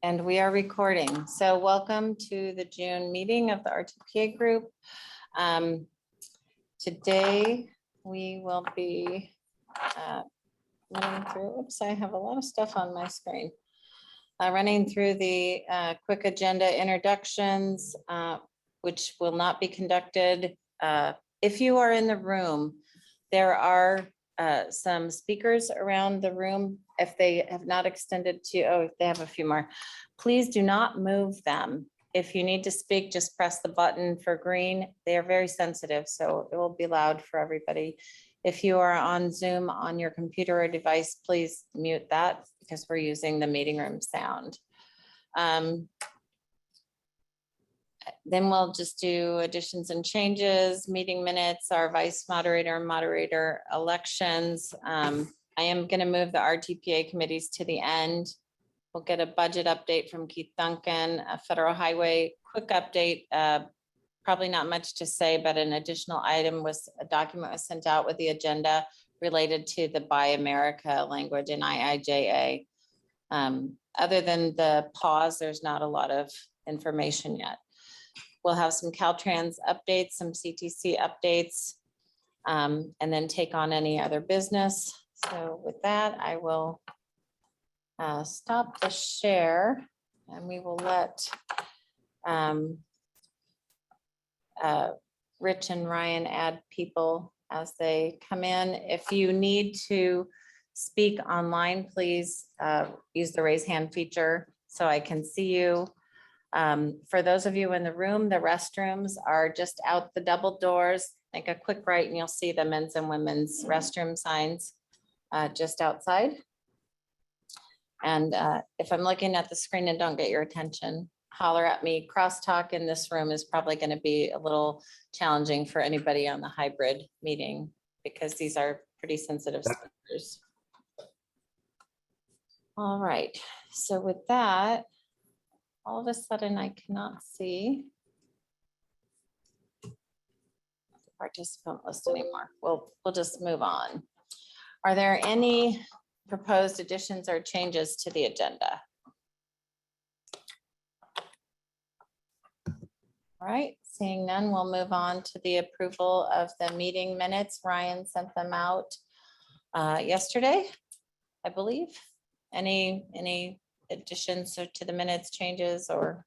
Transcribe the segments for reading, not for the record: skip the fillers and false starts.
And we are recording. So welcome to the June meeting of the RTPA group. Today we will be running through, oops, I have a lot of stuff on my screen. Running through the quick agenda introductions, which will not be conducted. If you are in the room, there are some speakers around the room. If they have not extended to, oh, they have a few more. Please do not move them. If you need to speak, just press the button for green. They are very sensitive, so it will be loud for everybody. If you are on Zoom on your computer or device, please mute that because we're using the meeting room sound. Then we'll just do additions and changes, meeting minutes, our vice moderator and moderator elections. I am going to move the RTPA committees to the end. We'll get a budget update from Keith Duncan, a federal highway quick update. Probably not much to say, but an additional item was a document was sent out with the agenda related to the Buy America language in IIJA. Other than the pause, there's not a lot of information yet. We'll have some Caltrans updates, some CTC updates, and then take on any other business. So with that, I will stop the share and we will let Rich and Ryan add people as they come in. If you need to speak online, please use the raise hand feature so I can see you. For those of you in the room, the restrooms are just out the double doors. Make a quick right and you'll see the men's and women's restroom signs just outside. And if I'm looking at the screen and don't get your attention, holler at me. Crosstalk in this room is probably going to be a little challenging for anybody on the hybrid meeting because these are pretty sensitive speakers. All right, so with that, all of a sudden I cannot see the participant list anymore. We'll just move on. Are there any proposed additions or changes to the agenda? All right, seeing none, we'll move on to the approval of the meeting minutes. Ryan sent them out yesterday, I believe. Any additions to the minutes, changes, or?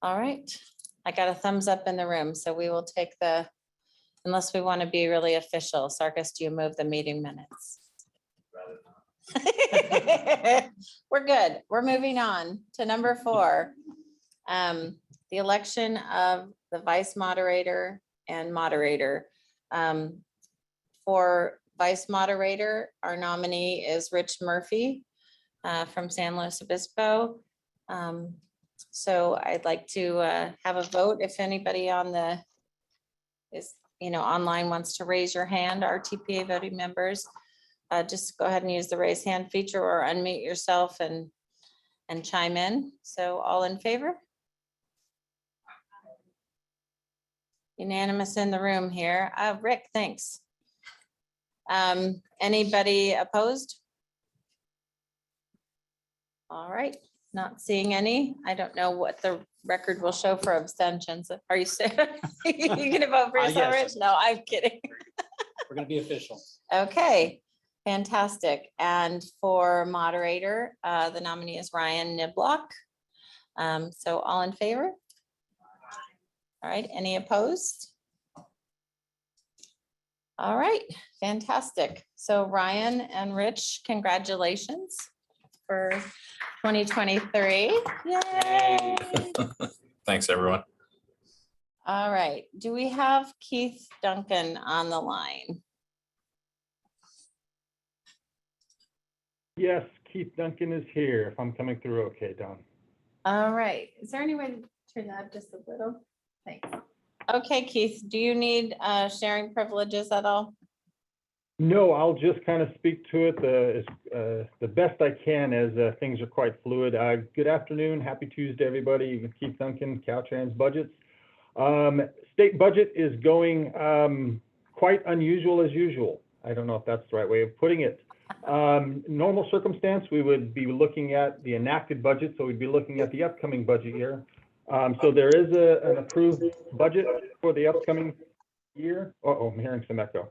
All right, I got a thumbs up in the room, so we will take the, unless we want to be really official. Sarkis, do you move the meeting minutes? We're good. We're moving on to number 4. The election of the vice moderator and moderator. For vice moderator, our nominee is Rich Murphy from San Luis Obispo. So I'd like to have a vote. If anybody on the online wants to raise your hand, RTPA voting members, just go ahead and use the raise hand feature or unmute yourself and chime in. So all in favor? Unanimous in the room here. Rick, thanks. Anybody opposed? All right, not seeing any. I don't know what the record will show for abstentions. Are you you gonna vote for yourself, Rich? Yes. No, I'm kidding. We're gonna be official. Okay, fantastic. And for moderator, the nominee is Ryan Niblock. So all in favor? All right, any opposed? All right, fantastic. So Ryan and Rich, congratulations for 2023. Yay! Thanks, everyone. All right, do we have Keith Duncan on the line? Yes, Keith Duncan is here. If I'm coming through okay, Don. All right, is there any way to turn that up just a little? Thanks. Okay, Keith, do you need sharing privileges at all? No, I'll just kind of speak to it the best I can as things are quite fluid. Good afternoon, happy Tuesday, everybody. Keith Duncan, Caltrans Budgets. State budget is going quite unusual as usual. I don't know if that's the right way of putting it. Normal circumstance, we would be looking at the enacted budget, so we'd be looking at the upcoming budget year. So there is an approved budget for the upcoming year. Uh-oh, I'm hearing some echo.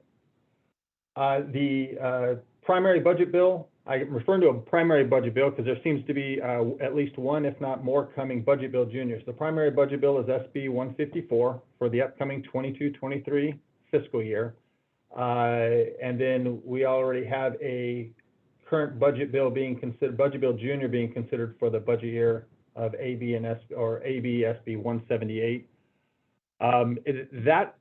The primary budget bill, I'm referring to a primary budget bill because there seems to be at least one, if not more, coming budget bill juniors. The primary budget bill is SB 154 for the upcoming 22-23 fiscal year. And then we already have a current budget bill being considered, budget bill junior being considered for the budget year of AB and SB, or AB SB 178. That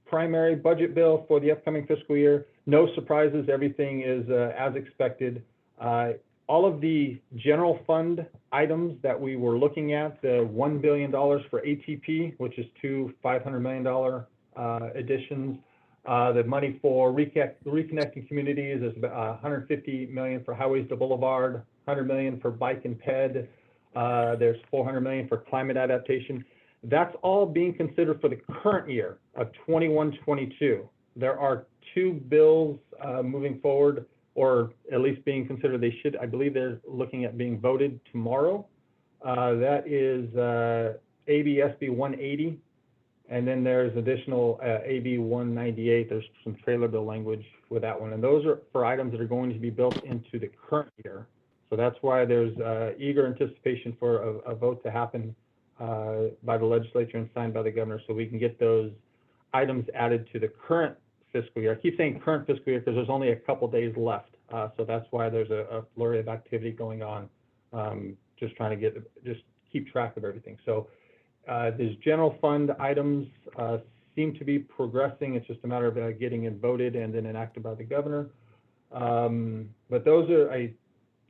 primary budget bill for the upcoming fiscal year, no surprises, everything is as expected. All of the general fund items that we were looking at, the $1 billion for ATP, which is two $500 million additions, the money for reconnecting communities is about $150 million for highways to boulevard, $100 million for bike and ped. There's $400 million for climate adaptation. That's all being considered for the current year of 21-22. There are two bills moving forward, or at least being considered. They should, I believe they're looking at being voted tomorrow. That is AB SB 180. And then there's additional AB 198. There's some trailer bill language with that one. And those are for items that are going to be built into the current year. So that's why there's eager anticipation for a vote to happen by the legislature and signed by the governor, so we can get those items added to the current fiscal year. I keep saying current fiscal year because there's only a couple days left. So that's why there's a flurry of activity going on, just trying to just keep track of everything. So these general fund items seem to be progressing. It's just a matter of getting it voted and then enacted by the governor. But those are, I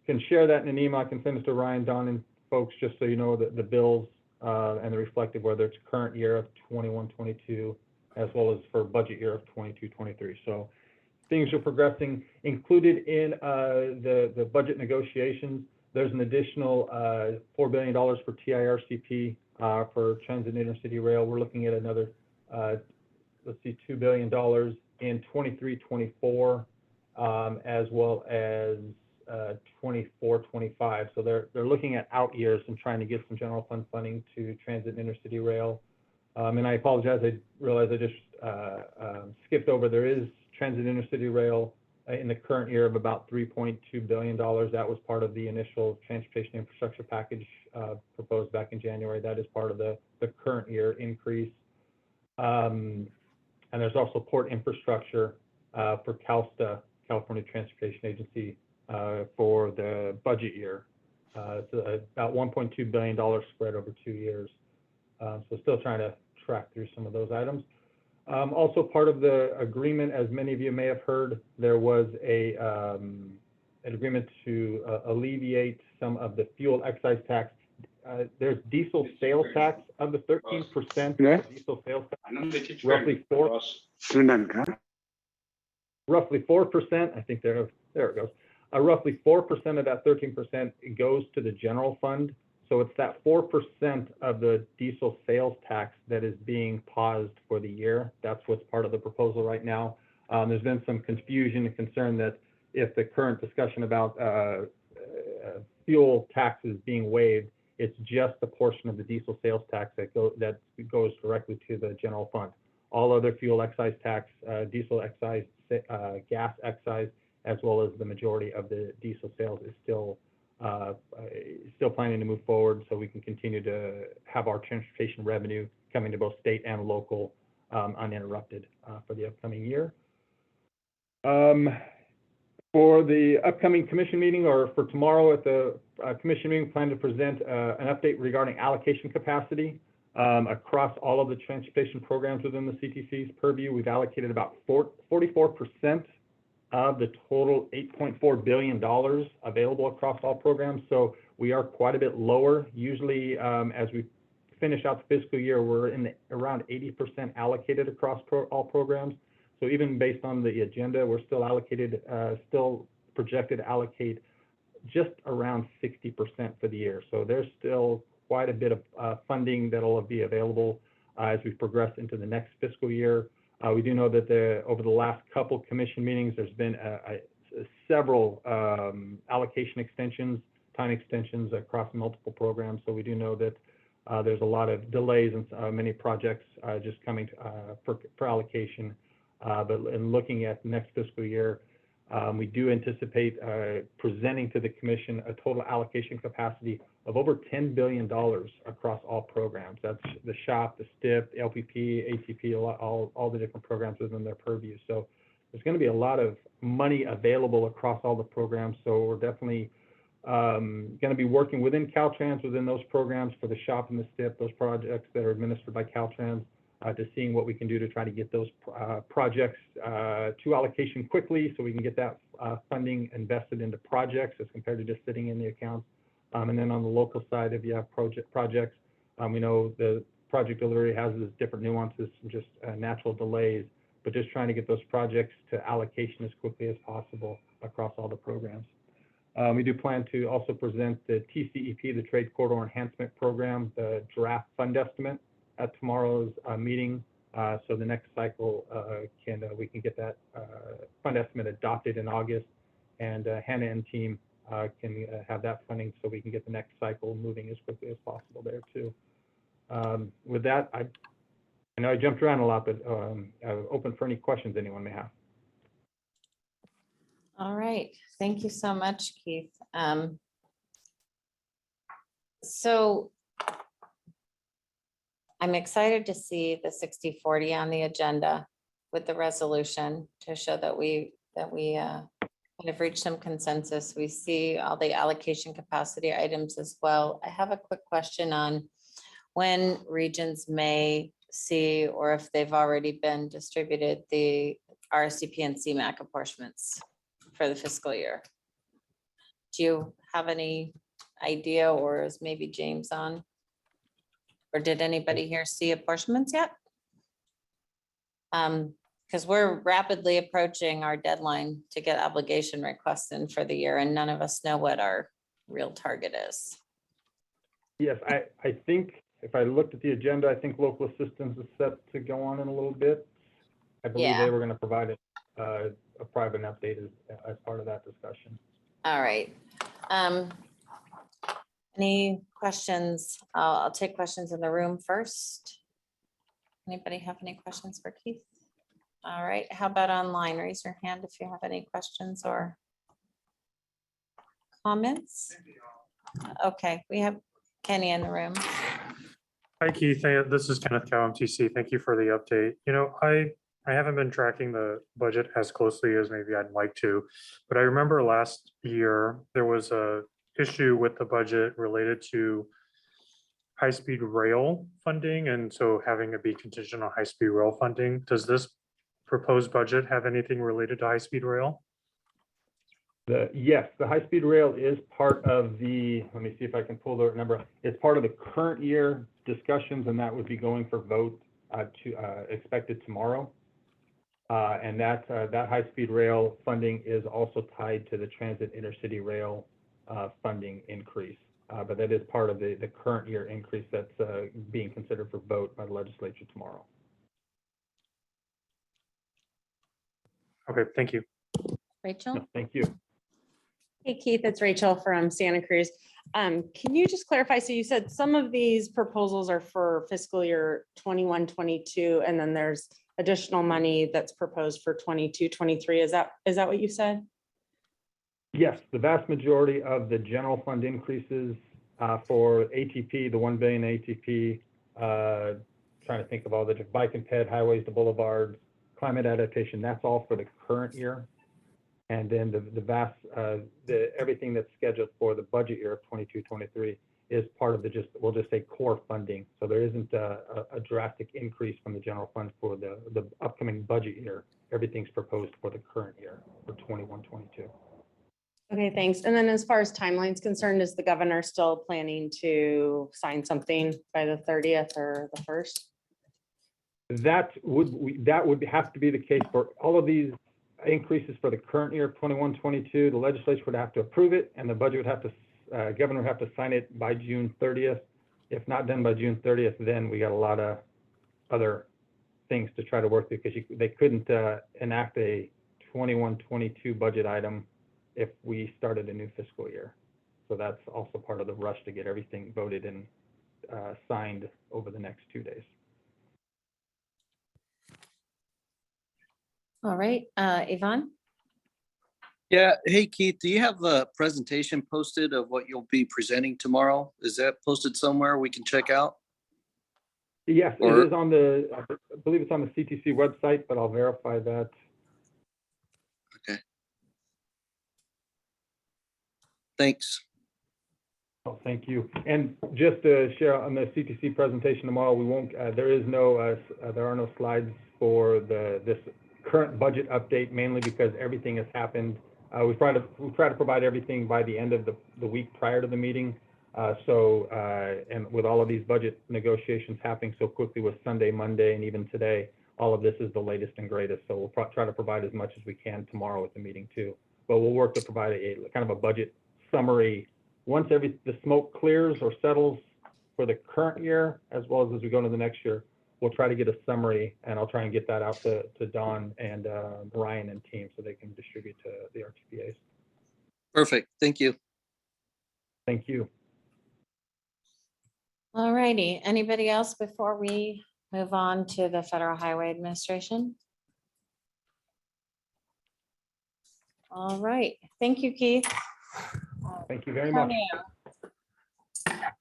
can share that in an email. I can send it to Ryan, Don, and folks, just so you know that the bills and the reflective, whether it's current year of 21-22, as well as for budget year of 22-23. So things are progressing. Included in the budget negotiations, there's an additional $4 billion for TIRCP for transit and intercity rail. We're looking at another, let's see, $2 billion in 23-24, as well as 24-25. So they're looking at out years and trying to get some general fund funding to transit and intercity rail. And I apologize, I realize I just skipped over. There is transit intercity rail in the current year of about $3.2 billion. That was part of the initial transportation infrastructure package proposed back in January. That is part of the current year increase. And there's also port infrastructure for CalSTA, California Transportation Agency, for the budget year. It's about $1.2 billion spread over 2 years. So still trying to track through some of those items. Also part of the agreement, as many of you may have heard, there was an agreement to alleviate some of the fuel excise tax. There's diesel sales tax of the 13%. Yeah. Diesel sales tax, roughly 4%. I think there it goes. Roughly 4% of that 13% goes to the general fund. So it's that 4% of the diesel sales tax that is being paused for the year. That's what's part of the proposal right now. There's been some confusion and concern that if the current discussion about fuel taxes being waived, it's just a portion of the diesel sales tax that goes directly to the general fund. All other fuel excise tax, diesel excise, gas excise, as well as the majority of the diesel sales is still planning to move forward, so we can continue to have our transportation revenue coming to both state and local uninterrupted for the upcoming year. For the upcoming commission meeting, or for tomorrow at the commission meeting, plan to present an update regarding allocation capacity across all of the transportation programs within the CTC's purview. We've allocated about 44% of the total $8.4 billion available across all programs. So we are quite a bit lower. Usually, as we finish out the fiscal year, we're in around 80% allocated across all programs. So even based on the agenda, we're still allocated, still projected to allocate just around 60% for the year. So there's still quite a bit of funding that'll be available as we progress into the next fiscal year. We do know that over the last couple commission meetings, there's been several allocation extensions, time extensions across multiple programs. So we do know that there's a lot of delays in many projects just coming for allocation. But in looking at next fiscal year, we do anticipate presenting to the commission a total allocation capacity of over $10 billion across all programs. That's the SHOP, the STIP, the LPP, ATP, all the different programs within their purview. So there's going to be a lot of money available across all the programs. So we're definitely going to be working within Caltrans, within those programs for the SHOP and the STIP, those projects that are administered by Caltrans, to seeing what we can do to try to get those projects to allocation quickly so we can get that funding invested into projects as compared to just sitting in the accounts. And then on the local side, if you have projects, we know the project delivery has its different nuances, just natural delays, but just trying to get those projects to allocation as quickly as possible across all the programs. We do plan to also present the TCEP, the Trade Corridor Enhancement Program, the draft fund estimate at tomorrow's meeting. So the next cycle we can get that fund estimate adopted in August, and Hannah and team can have that funding so we can get the next cycle moving as quickly as possible there too. With that, I know I jumped around a lot, but I'm open for any questions anyone may have. All right, thank you so much, Keith. So I'm excited to see the 60/40 on the agenda with the resolution to show that we kind of reached some consensus. We see all the allocation capacity items as well. I have a quick question on when regions may see, or if they've already been distributed, the RSTP and CMAQ apportionments for the fiscal year. Do you have any idea, or is maybe James on? Or did anybody here see apportionments yet? Because we're rapidly approaching our deadline to get obligation requests in for the year, and none of us know what our real target is. Yes, I think if I looked at the agenda, I think local assistance is set to go on in a little bit. I believe Yeah. they were going to provide a private update as part of that discussion. All right. Any questions? I'll take questions in the room first. Anybody have any questions for Keith? All right, how about online? Raise your hand if you have any questions or comments. Okay, we have Kenny in the room. Hi Keith, this is Kenneth Cow, MTC. Thank you for the update. You know, I haven't been tracking the budget as closely as maybe I'd like to, but I remember last year there was a issue with the budget related to high-speed rail funding, and so having it be contingent on high-speed rail funding. Does this proposed budget have anything related to high-speed rail? Yes, the high-speed rail is part of the, let me see if I can pull the number. It's part of the current year discussions, and that would be going for vote expected tomorrow. And that high-speed rail funding is also tied to the transit intercity rail funding increase. But that is part of the current year increase that's being considered for vote by the legislature tomorrow. Okay, thank you. Rachel? No, thank you. Hey Keith, it's Rachel from Santa Cruz. Can you just clarify, so you said some of these proposals are for fiscal year 21-22, and then there's additional money that's proposed for 22-23. Is that what you said? Yes, the vast majority of the general fund increases for ATP, the 1 billion ATP, trying to think of all the bike and ped, highways to boulevards, climate adaptation, that's all for the current year. And then everything that's scheduled for the budget year of 22-23 is part of we'll just say core funding. So there isn't a drastic increase from the general fund for the upcoming budget year. Everything's proposed for the current year for 21-22. Okay, thanks. And then as far as timeline's concerned, is the governor still planning to sign something by the 30th or the 1st? That would have to be the case for all of these increases for the current year of 21-22. The legislature would have to approve it, and the budget would have to, governor would have to sign it by June 30th. If not done by June 30th, then we got a lot of other things to try to work through, because they couldn't enact a 21-22 budget item if we started a new fiscal year. So that's also part of the rush to get everything voted and signed over the next 2 days. All right, Yvonne? Yeah, hey Keith, do you have a presentation posted of what you'll be presenting tomorrow? Is that posted somewhere we can check out? Yes, Or- it is on the, I believe it's on the CTC website, but I'll verify that. Thanks. Oh, thank you. And just to share on the CTC presentation tomorrow, we won't, there are no slides for this current budget update, mainly because everything has happened. We try to provide everything by the end of the week prior to the meeting. And with all of these budget negotiations happening so quickly with Sunday, Monday, and even today, all of this is the latest and greatest. So we'll try to provide as much as we can tomorrow at the meeting too. But we'll work to provide a kind of a budget summary once the smoke clears or settles for the current year, as well as we go into the next year. We'll try to get a summary, and I'll try and get that out to Don and Ryan and team so they can distribute to the RTPAs. Perfect. Thank you. Thank you. All righty, anybody else before we move on to the Federal Highway Administration? All right, thank you, Keith. Thank you very much. Antonio.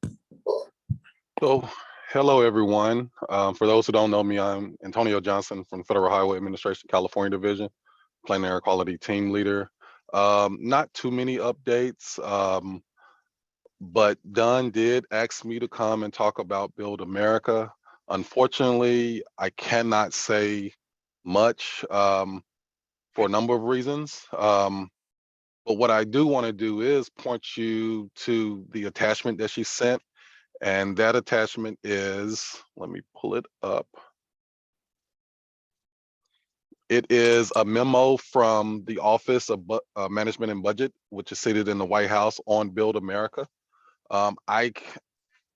So, hello, everyone. For those who don't know me, I'm Antonio Johnson from Federal Highway Administration, California Division, Plain Air Quality Team Leader. Not too many updates, but Don did ask me to come and talk about Build America. Unfortunately, I cannot say much for a number of reasons. But what I do want to do is point you to the attachment that she sent. And that attachment is, let me pull it up. It is a memo from the Office of Management and Budget, which is seated in the White House on Build America.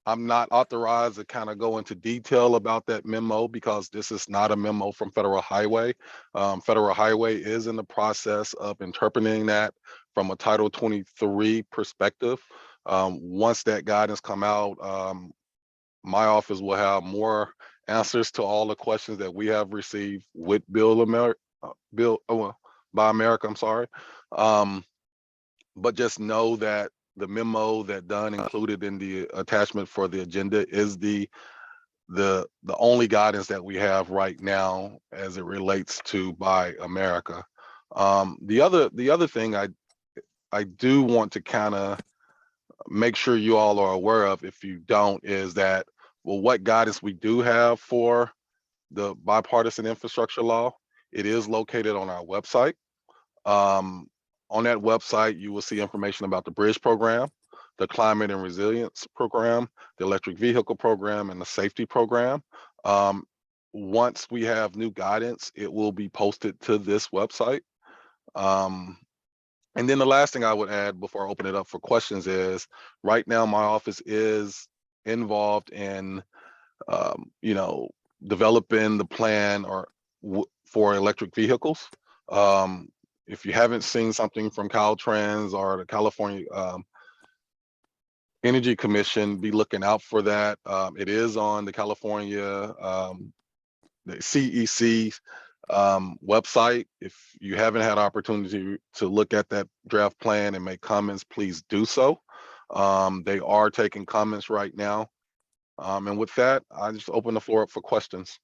I'm not authorized to kind of go into detail about that memo because this is not a memo from Federal Highway. Federal Highway is in the process of interpreting that from a Title 23 perspective. Once that guidance come out, my office will have more answers to all the questions that we have received with Buy America, I'm sorry. But just know that the memo that Dunn included in the attachment for the agenda is the only guidance that we have right now as it relates to Buy America. The other thing I do want to kind of make sure you all are aware of, if you don't, is that, well, what guidance we do have for the bipartisan infrastructure law, it is located on our website. On that website, you will see information about the bridge program, the climate and resilience program, the electric vehicle program, and the safety program. Once we have new guidance, it will be posted to this website. And then the last thing I would add before I open it up for questions is, right now my office is involved in, developing the plan for electric vehicles. If you haven't seen something from Caltrans or the California Energy Commission, be looking out for that. It is on the California, the CEC website. If you haven't had opportunity to look at that draft plan and make comments, please do so. They are taking comments right now. And with that, I just open the floor up for questions.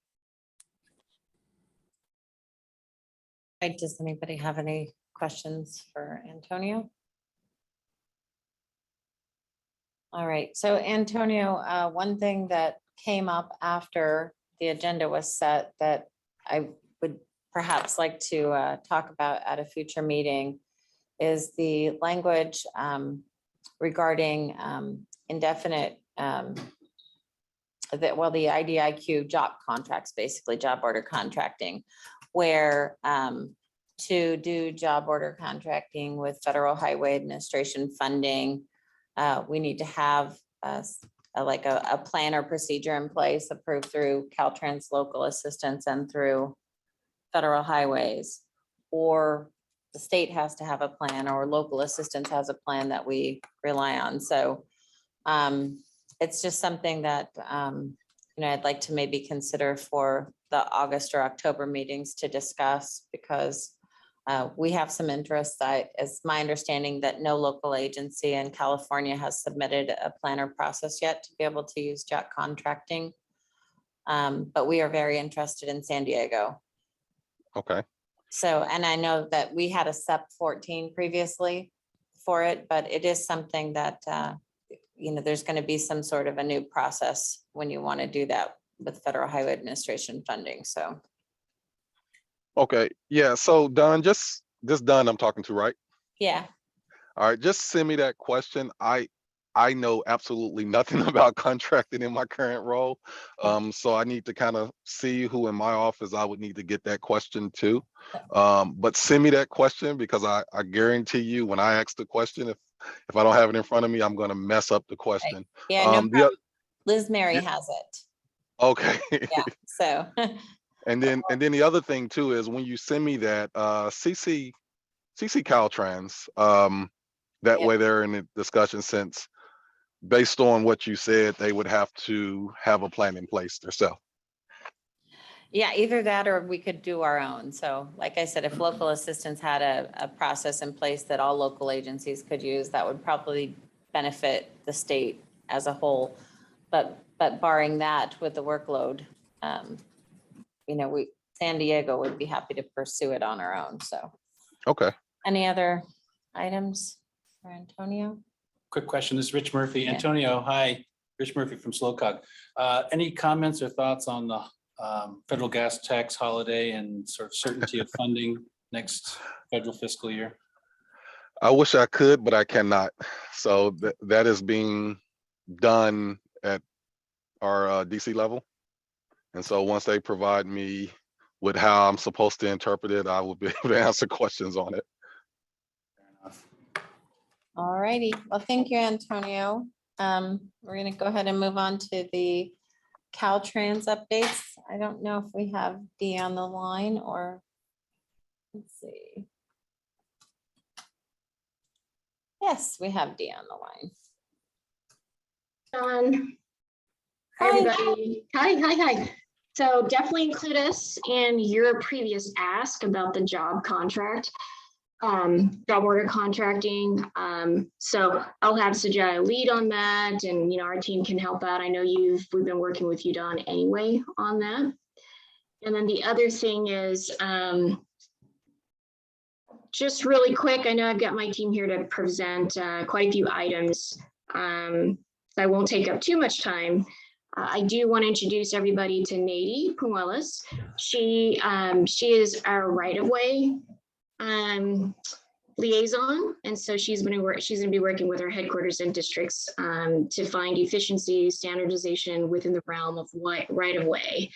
Right, does anybody have any questions for Antonio? All right, so Antonio, one thing that came up after the agenda was set that I would perhaps like to talk about at a future meeting is the language regarding indefinite, the IDIQ job contracts, basically job order contracting, where to do job order contracting with Federal Highway Administration funding, we need to have a plan or procedure in place approved through Caltrans local assistance and through Federal Highways. or the state has to have a plan, or local assistance has a plan that we rely on. So it's just something that, I'd like to maybe consider for the August or October meetings to discuss, because we have some interest. It's my understanding that no local agency in California has submitted a planner process yet to be able to use JAC contracting. But we are very interested in San Diego. Okay, So, and I know that we had a SEP 14 previously for it, but it is something that, there's going to be some sort of a new process when you want to do that with Federal Highway Administration funding. So, okay, yeah, so Don, just this Don I'm talking to, right? yeah. All right, just send me that question. I know absolutely nothing about contracting in my current role. So I need to kind of see who in my office I would need to get that question to. But send me that question, because I guarantee you when I ask the question, if I don't have it in front of me, I'm gonna mess up the question. Yeah, no The problem. Liz Mary yeah. has it. Okay. Yeah, so. And then the other thing too is when you send me that, CC Caltrans, that Yep. way they're in the discussion, since based on what you said, they would have to have a plan in place themselves. Yeah, either that or we could do our own. So like I said, if local assistance had a process in place that all local agencies could use, that would probably benefit the state as a whole. But barring that with the workload, San Diego would be happy to pursue it on our own. So Okay. any other items for Antonio? Quick question. This is Rich Murphy. Yeah. Antonio, hi. Rich Murphy from SlowCog. Any comments or thoughts on the federal gas tax holiday and sort of certainty of funding next federal fiscal year? I wish I could, but I cannot. So that is being done at our DC level. And so once they provide me with how I'm supposed to interpret it, I will be able to answer questions on it. Fair enough. All righty. Well, thank you, Antonio. We're going to go ahead and move on to the Caltrans updates. I don't know if we have Dee on the line, or let's see. Yes, we have Dee on the line. Hi, Hi. everybody. Hi. So definitely include us in your previous ask about the job contract, job order contracting. So I'll have Sajaya lead on that, and our team can help out. I know we've been working with you, Don, anyway on that. And then the other thing is just really quick. I know I've got my team here to present quite a few items. So I won't take up too much time. I do want to introduce everybody to Nady Puelas. She is our right-of-way liaison, and so she's going to be working with our headquarters and districts to find efficiency, standardization within the realm of right-of-way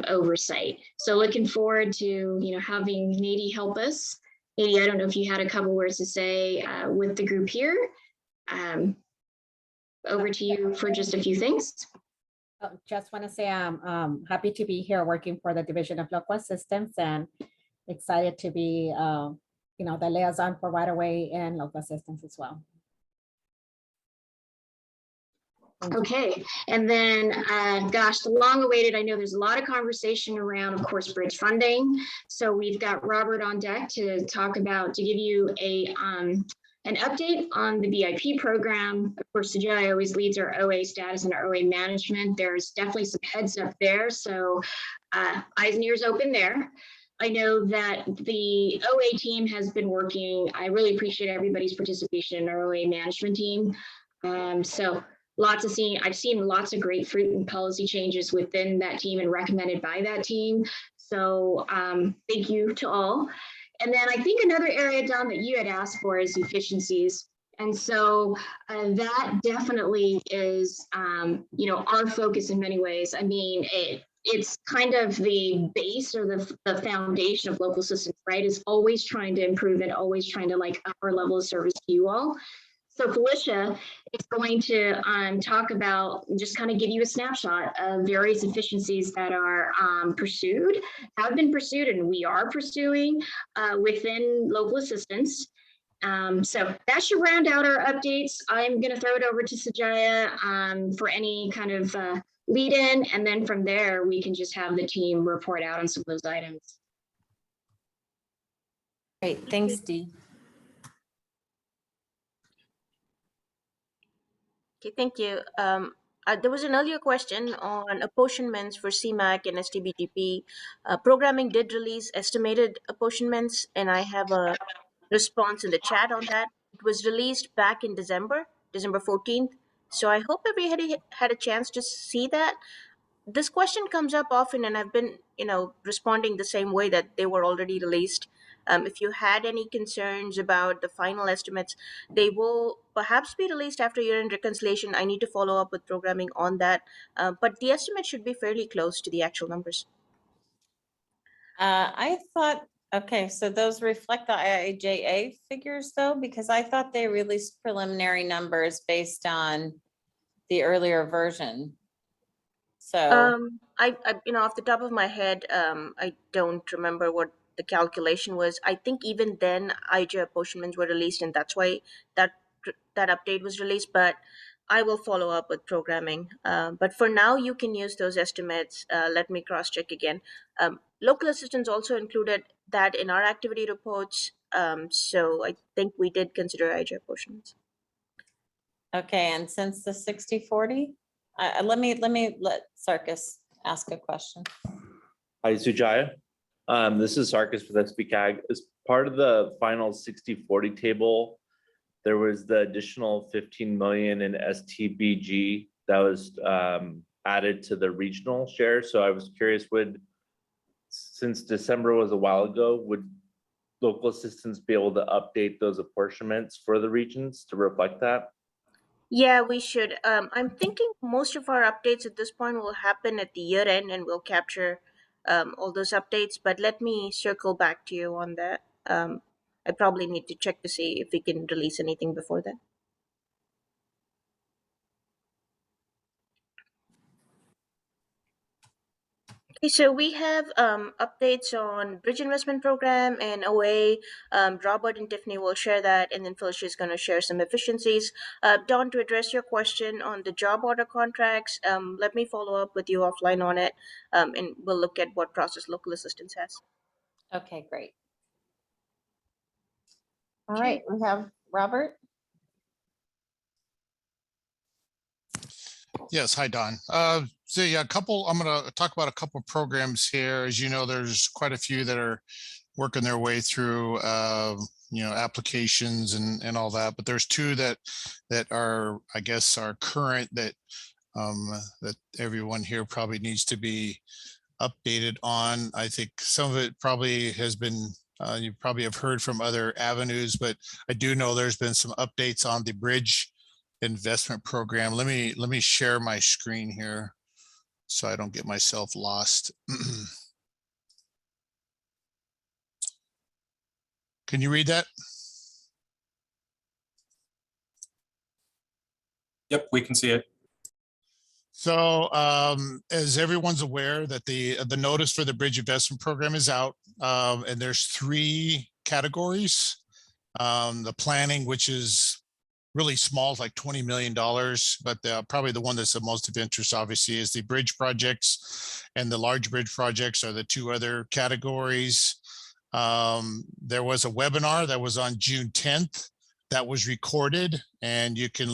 oversight. So looking forward to having Nady help us. Nady, I don't know if you had a couple words to say with the group here. Over to you for just a few things. Just want to say I'm happy to be here working for the Division of Local Assistance, and excited to be, the liaison for right-of-way and local assistance as well. Okay, and then, gosh, the long-awaited, I know there's a lot of conversation around, of course, bridge funding. So we've got Robert on deck to give you an update on the VIP program. Of course, Sajaya always leads our OA status and our OA management. There's definitely some heads up there. So eyes and ears open there. I know that the OA team has been working. I really appreciate everybody's participation in our OA management team. So I've seen lots of great fruit and policy changes within that team and recommended by that team. So thank you to all. And then I think another area, Don, that you had asked for is efficiencies. And so that definitely is, our focus in many ways. I mean, it's kind of the base or the foundation of local systems, right? Is always trying to improve and always trying to up our level of service to you all. So Felicia is going to talk about, just kind of give you a snapshot of various efficiencies that are pursued, have been pursued, and we are pursuing within local assistance. So that should round out our updates. I'm going to throw it over to Sajaya for any kind of lead in, and then from there, we can just have the team report out on some of those items. Great, thanks, Dee. Okay, thank you. There was an earlier question on apportionments for CMAC and STBGP. Programming did release estimated apportionments, and I have a response in the chat on that. It was released back in December 14th. So I hope everybody had a chance to see that. This question comes up often, and I've been, responding the same way that they were already released. If you had any concerns about the final estimates, they will perhaps be released after year-end reconciliation. I need to follow up with programming on that, but the estimate should be fairly close to the actual numbers. I thought, okay, so those reflect the IIJA figures though, because I thought they released preliminary numbers based on the earlier version. So, I off the top of my head, I don't remember what the calculation was. I think even then IJ apportionments were released, and that's why that update was released. But I will follow up with programming. But for now, you can use those estimates. Let me cross check again. Local assistance also included that in our activity reports. So I think we did consider IJ apportionments. okay, and since the 60-40, let Sarkis ask a question. Hi, Sujaya. This is Sarkis with SBCAG. As part of the final 60-40 table, there was the additional 15 million in STBG that was added to the regional share. So I was curious, since December was a while ago, would local assistance be able to update those apportionments for the regions to reflect that? Yeah, we should. I'm thinking most of our updates at this point will happen at the year end, and we'll capture all those updates. But let me circle back to you on that. I probably need to check to see if we can release anything before that. Okay, so we have updates on Bridge Investment Program and OA. Robert and Tiffany will share that, and then Felicia is going to share some efficiencies. Don, to address your question on the job order contracts, let me follow up with you offline on it, and we'll look at what process local assistance has. Okay, great. All right, we have Robert. Yes, hi, Don. So yeah, I'm going to talk about a couple of programs here. As you know, there's quite a few that are working their way through, applications and all that. But there's two that are, I guess, are current that everyone here probably needs to be updated on. I think some of it probably has been, you probably have heard from other avenues, but I do know there's been some updates on the Bridge Investment Program. Let me share my screen here so I don't get myself lost. Can you read that? Yep, we can see it. So as everyone's aware that the notice for the Bridge Investment Program is out, and there's 3 categories. The planning, which is really small, like $20 million, but probably the one that's the most of interest, obviously, is the bridge projects, and the large bridge projects are the 2 other categories. There was a webinar that was on June 10th that was recorded, and you can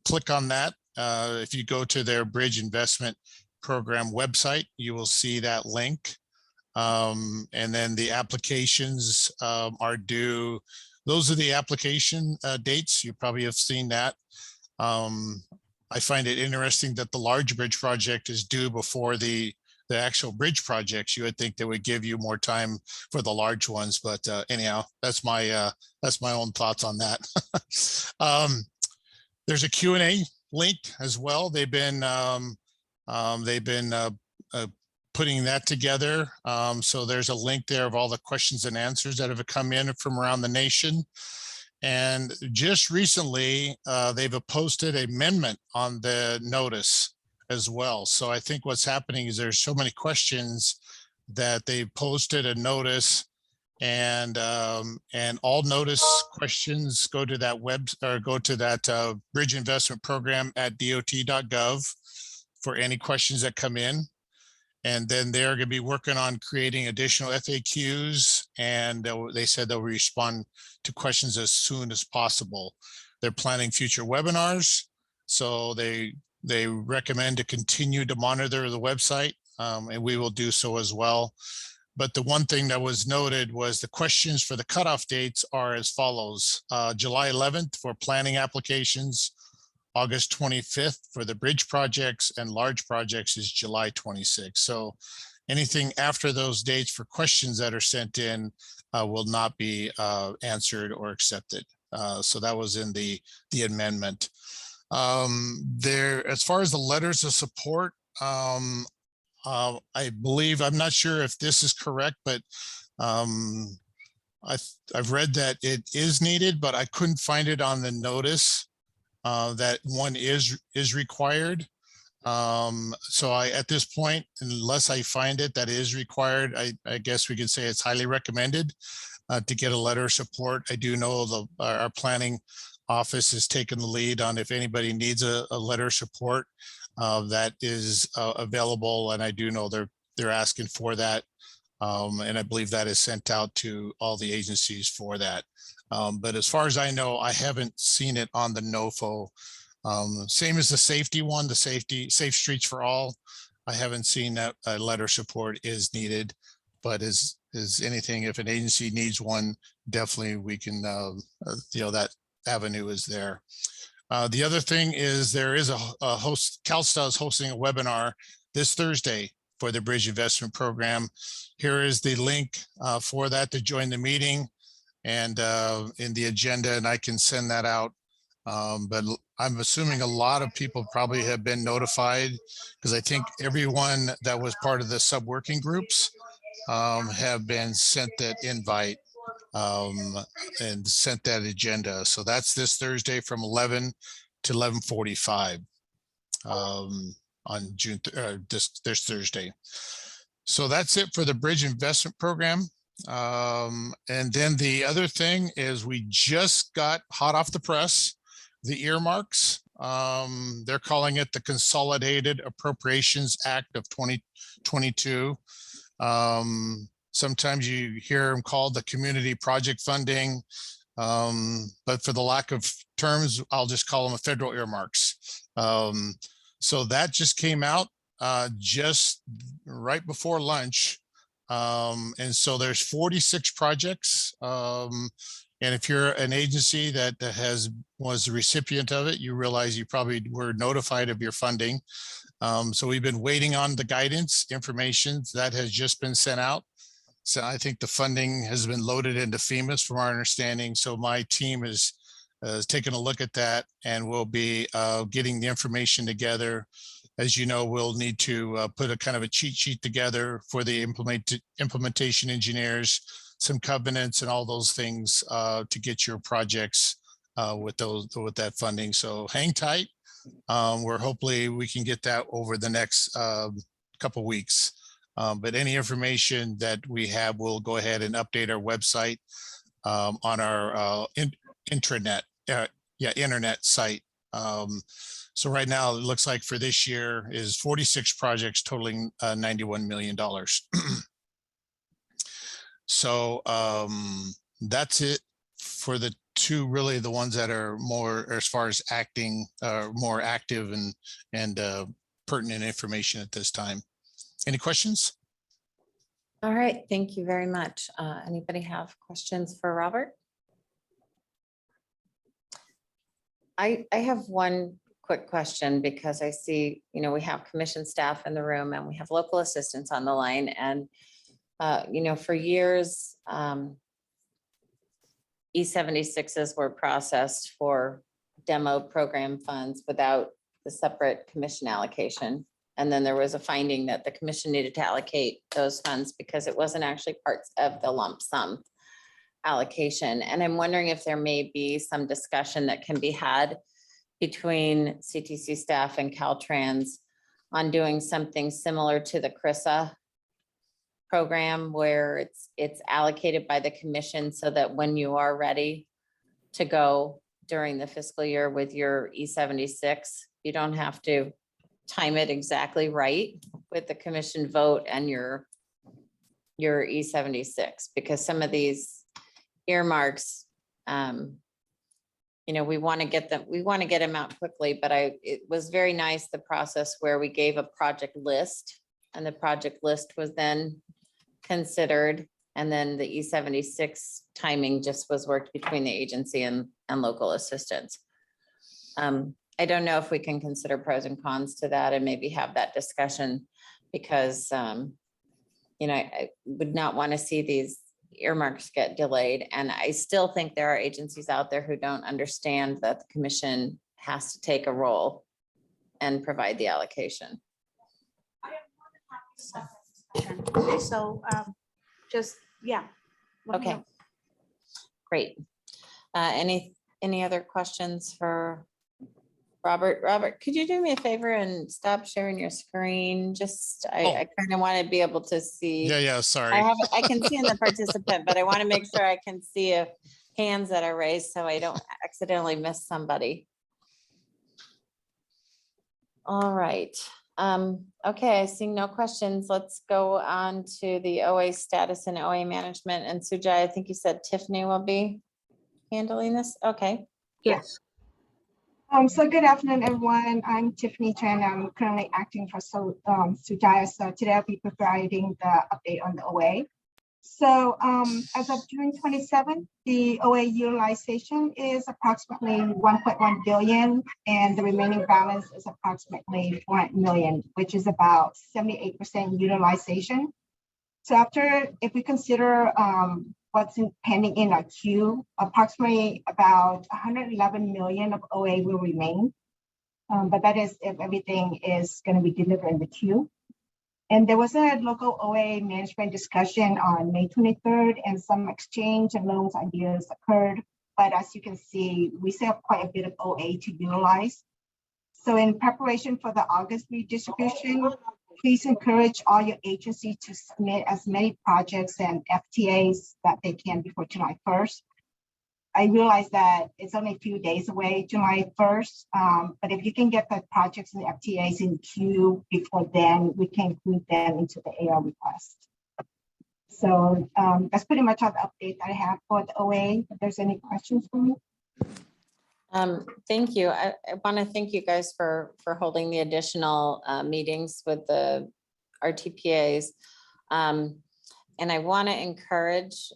click on that. If you go to their Bridge Investment Program website, you will see that link. And then the applications are due. Those are the application dates. You probably have seen that. I find it interesting that the large bridge project is due before the actual bridge projects. You would think they would give you more time for the large ones, but anyhow, that's my own thoughts on that. There's a Q&A link as well. They've been putting that together. So there's a link there of all the questions and answers that have come in from around the nation. And just recently, they've posted an amendment on the notice as well. So I think what's happening is there's so many questions that they posted a notice, and all notice questions go to that bridge investment program at dot.gov for any questions that come in. And then they're going to be working on creating additional FAQs, and they said they'll respond to questions as soon as possible. They're planning future webinars, so they recommend to continue to monitor the website, and we will do so as well. But the one thing that was noted was the questions for the cutoff dates are as follows. July 11th for planning applications, August 25th for the bridge projects, and large projects is July 26th. So anything after those dates for questions that are sent in will not be answered or accepted. So that was in the amendment. As far as the letters of support, I believe, I'm not sure if this is correct, but I've read that it is needed, but I couldn't find it on the notice that one is required. So at this point, unless I find it that is required, I guess we could say it's highly recommended to get a letter of support. I do know our planning office has taken the lead on if anybody needs a letter of support that is available, and I do know they're asking for that, and I believe that is sent out to all the agencies for that. But as far as I know, I haven't seen it on the NOFO. Same as the safety one, the Safe Streets for All. I haven't seen that a letter support is needed, but is anything, if an agency needs one, definitely we can, that avenue is there. The other thing is there is a host, CalSTA is hosting a webinar this Thursday for the Bridge Investment Program. Here is the link for that to join the meeting, and in the agenda, and I can send that out. But I'm assuming a lot of people probably have been notified, because I think everyone that was part of the sub-working groups have been sent that invite and sent that agenda. So that's this Thursday from 11 to 11:45 on June, this Thursday. So that's it for the Bridge Investment Program. And then the other thing is we just got hot off the press, the earmarks. They're calling it the Consolidated Appropriations Act of 2022. Sometimes you hear them called the community project funding, but for the lack of terms, I'll just call them a federal earmarks. So that just came out just right before lunch. And so there's 46 projects. And if you're an agency that was the recipient of it, you realize you probably were notified of your funding. So we've been waiting on the guidance information that has just been sent out. So I think the funding has been loaded into FEMA's from our understanding. So my team is taking a look at that, and we'll be getting the information together. As you know, we'll need to put a kind of a cheat sheet together for the implementation engineers, some covenants and all those things to get your projects with that funding. So hang tight. Hopefully we can get that over the next couple weeks. But any information that we have, we'll go ahead and update our website on our internet site. So right now it looks like for this year is 46 projects totaling $91 million. So that's it for the two, really the ones that are more as far as acting more active and pertinent information at this time. Any questions? All right, thank you very much. Anybody have questions for Robert? I have one quick question, because I see, we have commission staff in the room and we have local assistants on the line, and for years, E76s were processed for demo program funds without the separate commission allocation. And then there was a finding that the commission needed to allocate those funds because it wasn't actually parts of the lump sum. allocation. And I'm wondering if there may be some discussion that can be had between CTC staff and Caltrans on doing something similar to the CRISA program where it's allocated by the commission so that when you are ready to go during the fiscal year with your E76, you don't have to time it exactly right with the commission vote and your E76, because some of these earmarks, we want to get them out quickly, but it was very nice, the process where we gave a project list and the project list was then considered. And then the E76 timing just was worked between the agency and local assistance. I don't know if we can consider pros and cons to that and maybe have that discussion because, I would not want to see these earmarks get delayed. And I still think there are agencies out there who don't understand that the commission has to take a role and provide the allocation. Okay, so just, yeah. let me Okay, know. great. Any other questions for Robert? Robert, could you do me a favor and stop sharing your screen? Just, I kind of want to be able to see. Yeah, sorry. I can see in the participant, but I want to make sure I can see if hands that are raised so I don't accidentally miss somebody. All right. Okay, I see no questions. Let's go on to the OA status and OA management. And Sujai, I think you said Tiffany will be handling this. Okay. Yes. So good afternoon, everyone. I'm Tiffany Chen. I'm currently acting for Sujaya. So today I'll be providing the update on the OA. So as of June 27th, the OA utilization is approximately 1.1 billion, and the remaining balance is approximately 400 million, which is about 78% utilization. So if we consider what's pending in our queue, approximately about 111 million of OA will remain. But that is if everything is going to be delivered in the queue. And there was a local OA management discussion on May 23rd, and some exchange and loans ideas occurred. But as you can see, we still have quite a bit of OA to utilize. So in preparation for the August redistribution, please encourage all your agencies to submit as many projects and FTAs that they can before July 1st. I realize that it's only a few days away, July 1st, but if you can get the projects and the FTAs in queue before then, we can include them into the AR request. So that's pretty much all the update that I have for the OA. If there's any questions for me. Thank you. I want to thank you guys for holding the additional meetings with the RTPAs. And I want to encourage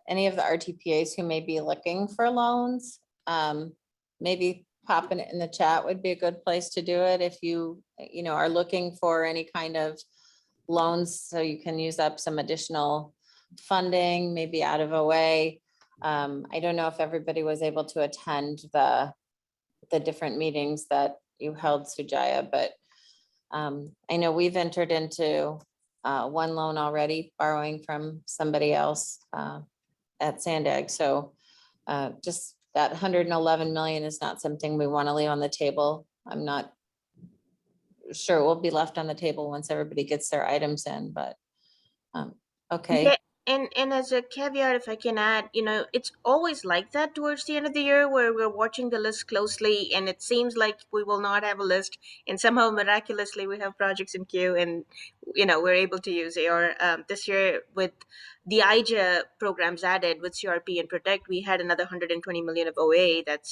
any of the RTPAs who may be looking for loans, maybe popping it in the chat would be a good place to do it. If you are looking for any kind of loans, so you can use up some additional funding, maybe out of OA. I don't know if everybody was able to attend the different meetings that you held, Sujaya, but I know we've entered into one loan already, borrowing from somebody else at Sandag. So just that 111 million is not something we want to leave on the table. I'm not sure it will be left on the table once everybody gets their items in, but okay. Yeah, and as a caveat, if I can add, it's always like that towards the end of the year where we're watching the list closely and it seems like we will not have a list and somehow miraculously we have projects in queue and we're able to use AR. This year with the IJA programs added with CRP and Protect, we had another 120 million of OA that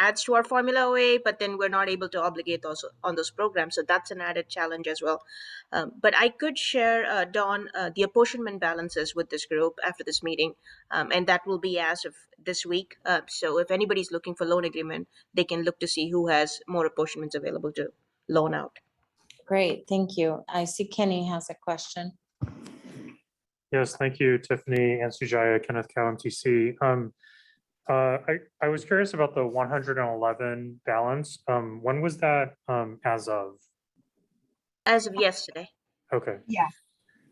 adds to our formula OA, but then we're not able to obligate also on those programs. So that's an added challenge as well. But I could share, Dawn, the apportionment balances with this group after this meeting, and that will be as of this week. So if anybody's looking for loan agreement, they can look to see who has more apportionments available to loan out. Great, thank you. I see Kenny has a question. Yes, thank you, Tiffany and Sujaya, Kenneth Cow, MTC. I was curious about the 111 balance. When was that as of? As of yesterday. Okay. Yeah.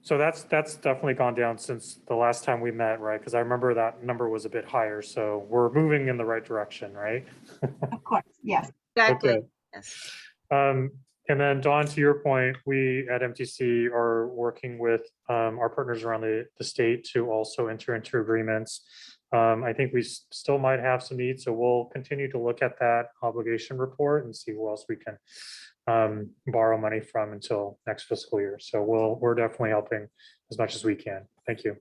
So that's definitely gone down since the last time we met, right? Because I remember that number was a bit higher, so we're moving in the right direction, right? Of course, yes. Exactly. Okay. Yes. And then Dawn, to your point, we at MTC are working with our partners around the state to also enter into agreements. I think we still might have some needs, so we'll continue to look at that obligation report and see who else we can borrow money from until next fiscal year. So we're definitely helping as much as we can. Thank you.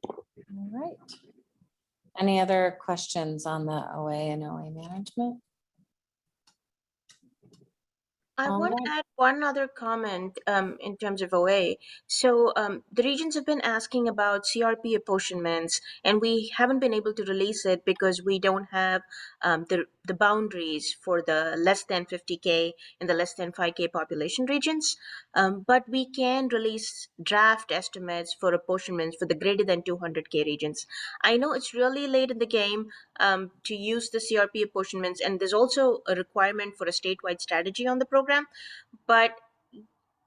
All right. Any other questions on the OA and OA management? I All want right. to add one other comment in terms of OA. So the regions have been asking about CRP apportionments, and we haven't been able to release it because we don't have the boundaries for the less than 50K and the less than 5K population regions. But we can release draft estimates for apportionments for the greater than 200K regions. I know it's really late in the game to use the CRP apportionments, and there's also a requirement for a statewide strategy on the program. But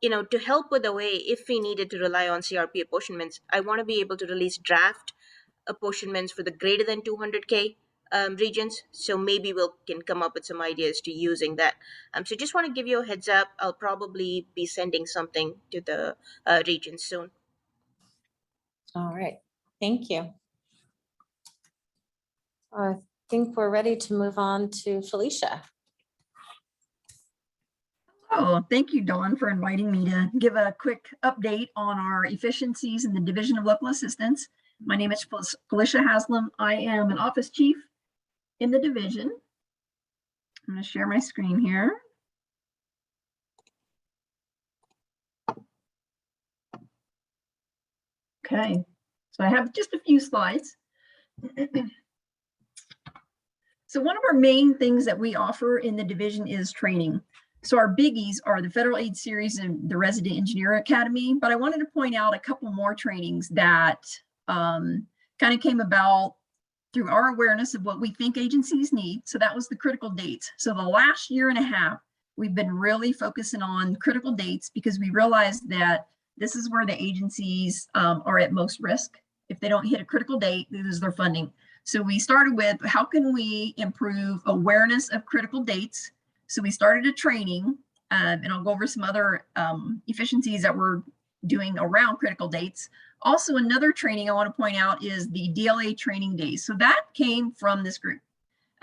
to help with the way, if we needed to rely on CRP apportionments, I want to be able to release draft apportionments for the greater than 200K regions. So maybe we can come up with some ideas to using that. So just want to give you a heads up. I'll probably be sending something to the regions soon. All right, thank you. I think we're ready to move on to Felicia. Oh, thank you, Dawn, for inviting me to give a quick update on our efficiencies in the Division of Local Assistance. My name is Felicia Haslam. I am an office chief in the division. I'm going to share my screen here. Okay, so I have just a few slides. So one of our main things that we offer in the division is training. So our biggies are the Federal Aid Series and the Resident Engineer Academy, but I wanted to point out a couple more trainings that kind of came about through our awareness of what we think agencies need. So that was the critical dates. So the last year and a half, we've been really focusing on critical dates because we realized that this is where the agencies are at most risk. If they don't hit a critical date, they lose their funding. So we started with how can we improve awareness of critical dates? So we started a training, and I'll go over some other efficiencies that we're doing around critical dates. Also, another training I want to point out is the DLA training days. So that came from this group,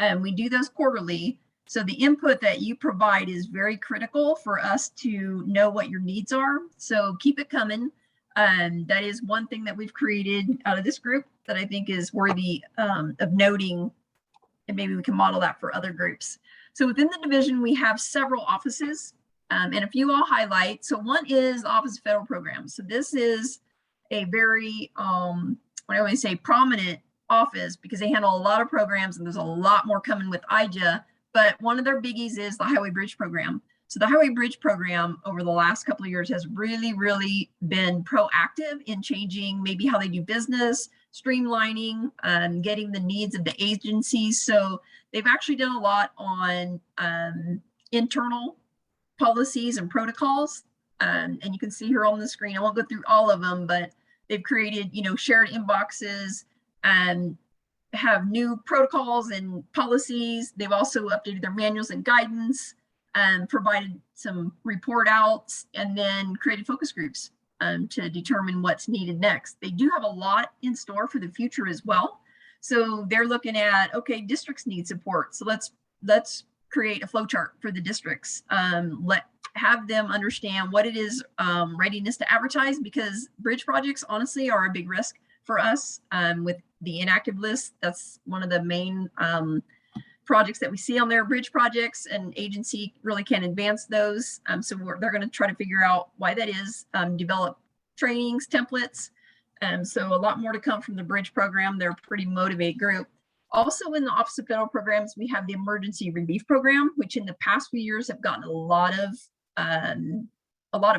and we do those quarterly. So the input that you provide is very critical for us to know what your needs are. So keep it coming. That is one thing that we've created out of this group that I think is worthy of noting, and maybe we can model that for other groups. So within the division, we have several offices, and a few I'll highlight. So one is the Office of Federal Programs. So this is a very, what I always say, prominent office because they handle a lot of programs, and there's a lot more coming with IJA. But one of their biggies is the Highway Bridge Program. So the Highway Bridge Program over the last couple of years has really, really been proactive in changing maybe how they do business, streamlining, getting the needs of the agencies. So they've actually done a lot on internal policies and protocols. And you can see here on the screen, I won't go through all of them, but they've created, shared inboxes and have new protocols and policies. They've also updated their manuals and guidance and provided some report outs and then created focus groups to determine what's needed next. They do have a lot in store for the future as well. So they're looking at, okay, districts need support. So let's create a flow chart for the districts. Have them understand what it is, readiness to advertise, because bridge projects honestly are a big risk for us with the inactive list. That's one of the main projects that we see on their bridge projects, and agency really can't advance those. So they're going to try to figure out why that is, develop trainings, templates. So a lot more to come from the bridge program. They're a pretty motivated group. Also in the Office of Federal Programs, we have the Emergency Relief Program, which in the past few years have gotten a lot of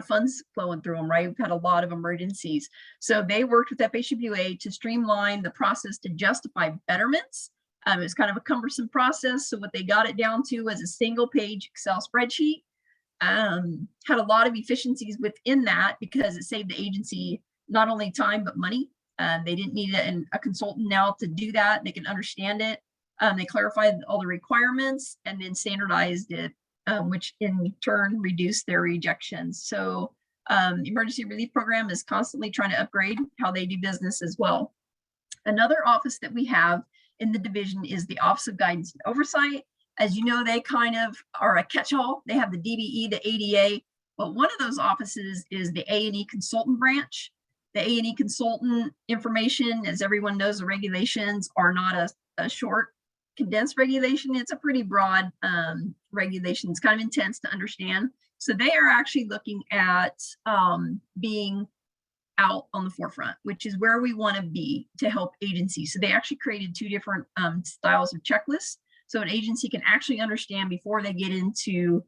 funds flowing through them, right? We've had a lot of emergencies. So they worked with FHWA to streamline the process to justify betterments. It's kind of a cumbersome process. So what they got it down to was a single page Excel spreadsheet had a lot of efficiencies within that because it saved the agency not only time, but money. They didn't need a consultant now to do that. They can understand it. They clarified all the requirements and then standardized it, which in turn reduced their rejections. So the Emergency Relief Program is constantly trying to upgrade how they do business as well. Another office that we have in the division is the Office of Guidance and Oversight. As you know, they kind of are a catch-all. They have the DBE, the ADA, but one of those offices is the A&E consultant branch. The A&E consultant information, as everyone knows, the regulations are not a short, condensed regulation. It's a pretty broad regulation. It's kind of intense to understand. So they are actually looking at being out on the forefront, which is where we want to be to help agencies. So they actually created two different styles of checklists. So an agency can actually understand before they get into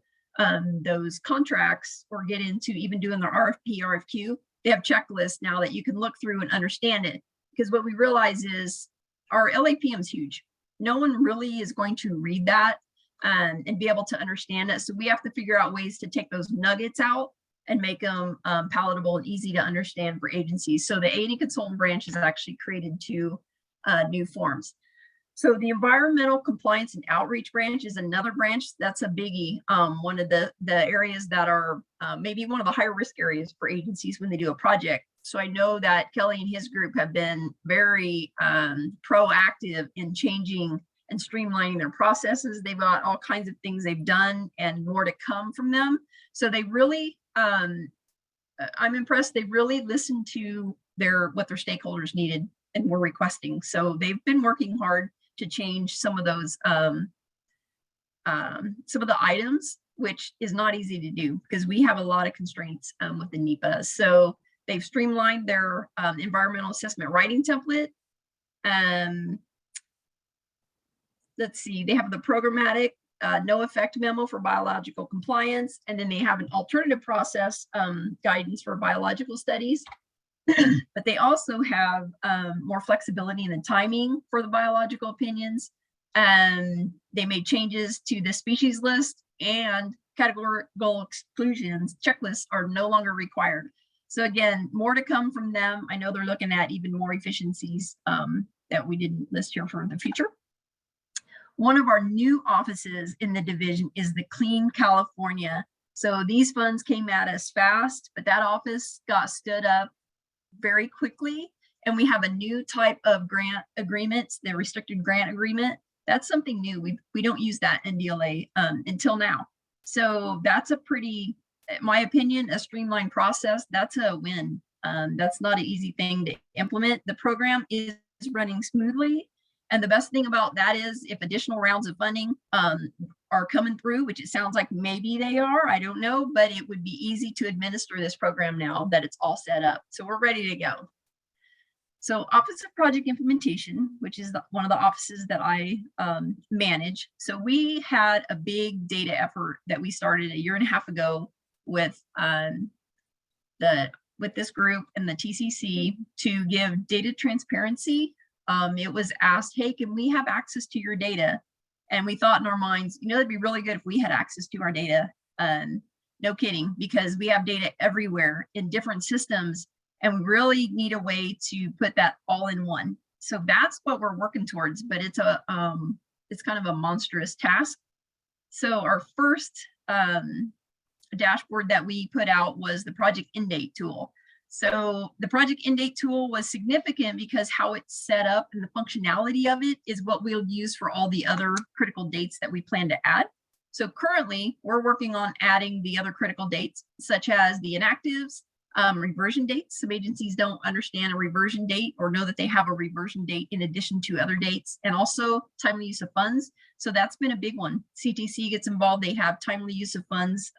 those contracts or get into even doing their RFP, RFQ, they have checklists now that you can look through and understand it. Because what we realize is our LAPM is huge. No one really is going to read that and be able to understand it. So we have to figure out ways to take those nuggets out and make them palatable and easy to understand for agencies. So the A&E consultant branch has actually created two new forms. So the environmental compliance and outreach branch is another branch that's a biggie. One of the areas that are maybe one of the higher risk areas for agencies when they do a project. So I know that Kelly and his group have been very proactive in changing and streamlining their processes. They've got all kinds of things they've done and more to come from them. So they really, I'm impressed. They really listened to what their stakeholders needed and were requesting. So they've been working hard to change some of those, some of the items, which is not easy to do because we have a lot of constraints with the NEPA. So they've streamlined their environmental assessment writing template. Let's see, they have the programmatic no effect memo for biological compliance, and then they have an alternative process guidance for biological studies. But they also have more flexibility in the timing for the biological opinions. And they made changes to the species list, and categorical exclusions checklists are no longer required. So again, more to come from them. I know they're looking at even more efficiencies that we didn't list here for the future. One of our new offices in the division is the Clean California. So these funds came at us fast, but that office got stood up very quickly. And we have a new type of grant agreements, the restricted grant agreement. That's something new. We don't use that in DLA until now. So that's a pretty, in my opinion, a streamlined process. That's a win. That's not an easy thing to implement. The program is running smoothly. And the best thing about that is if additional rounds of funding are coming through, which it sounds like maybe they are, I don't know, but it would be easy to administer this program now that it's all set up. So we're ready to go. So Office of Project Implementation, which is one of the offices that I manage. So we had a big data effort that we started a year and a half ago with this group and the TCC to give data transparency. It was asked, hey, can we have access to your data? And we thought in our minds, you know, it'd be really good if we had access to our data. No kidding, because we have data everywhere in different systems, and we really need a way to put that all in one. So that's what we're working towards, but it's kind of a monstrous task. So our first dashboard that we put out was the project end date tool. So the project end date tool was significant because how it's set up and the functionality of it is what we'll use for all the other critical dates that we plan to add. So currently we're working on adding the other critical dates, such as the inactives, reversion dates. Some agencies don't understand a reversion date or know that they have a reversion date in addition to other dates, and also timely use of funds. So that's been a big one. CTC gets involved. They have timely use of funds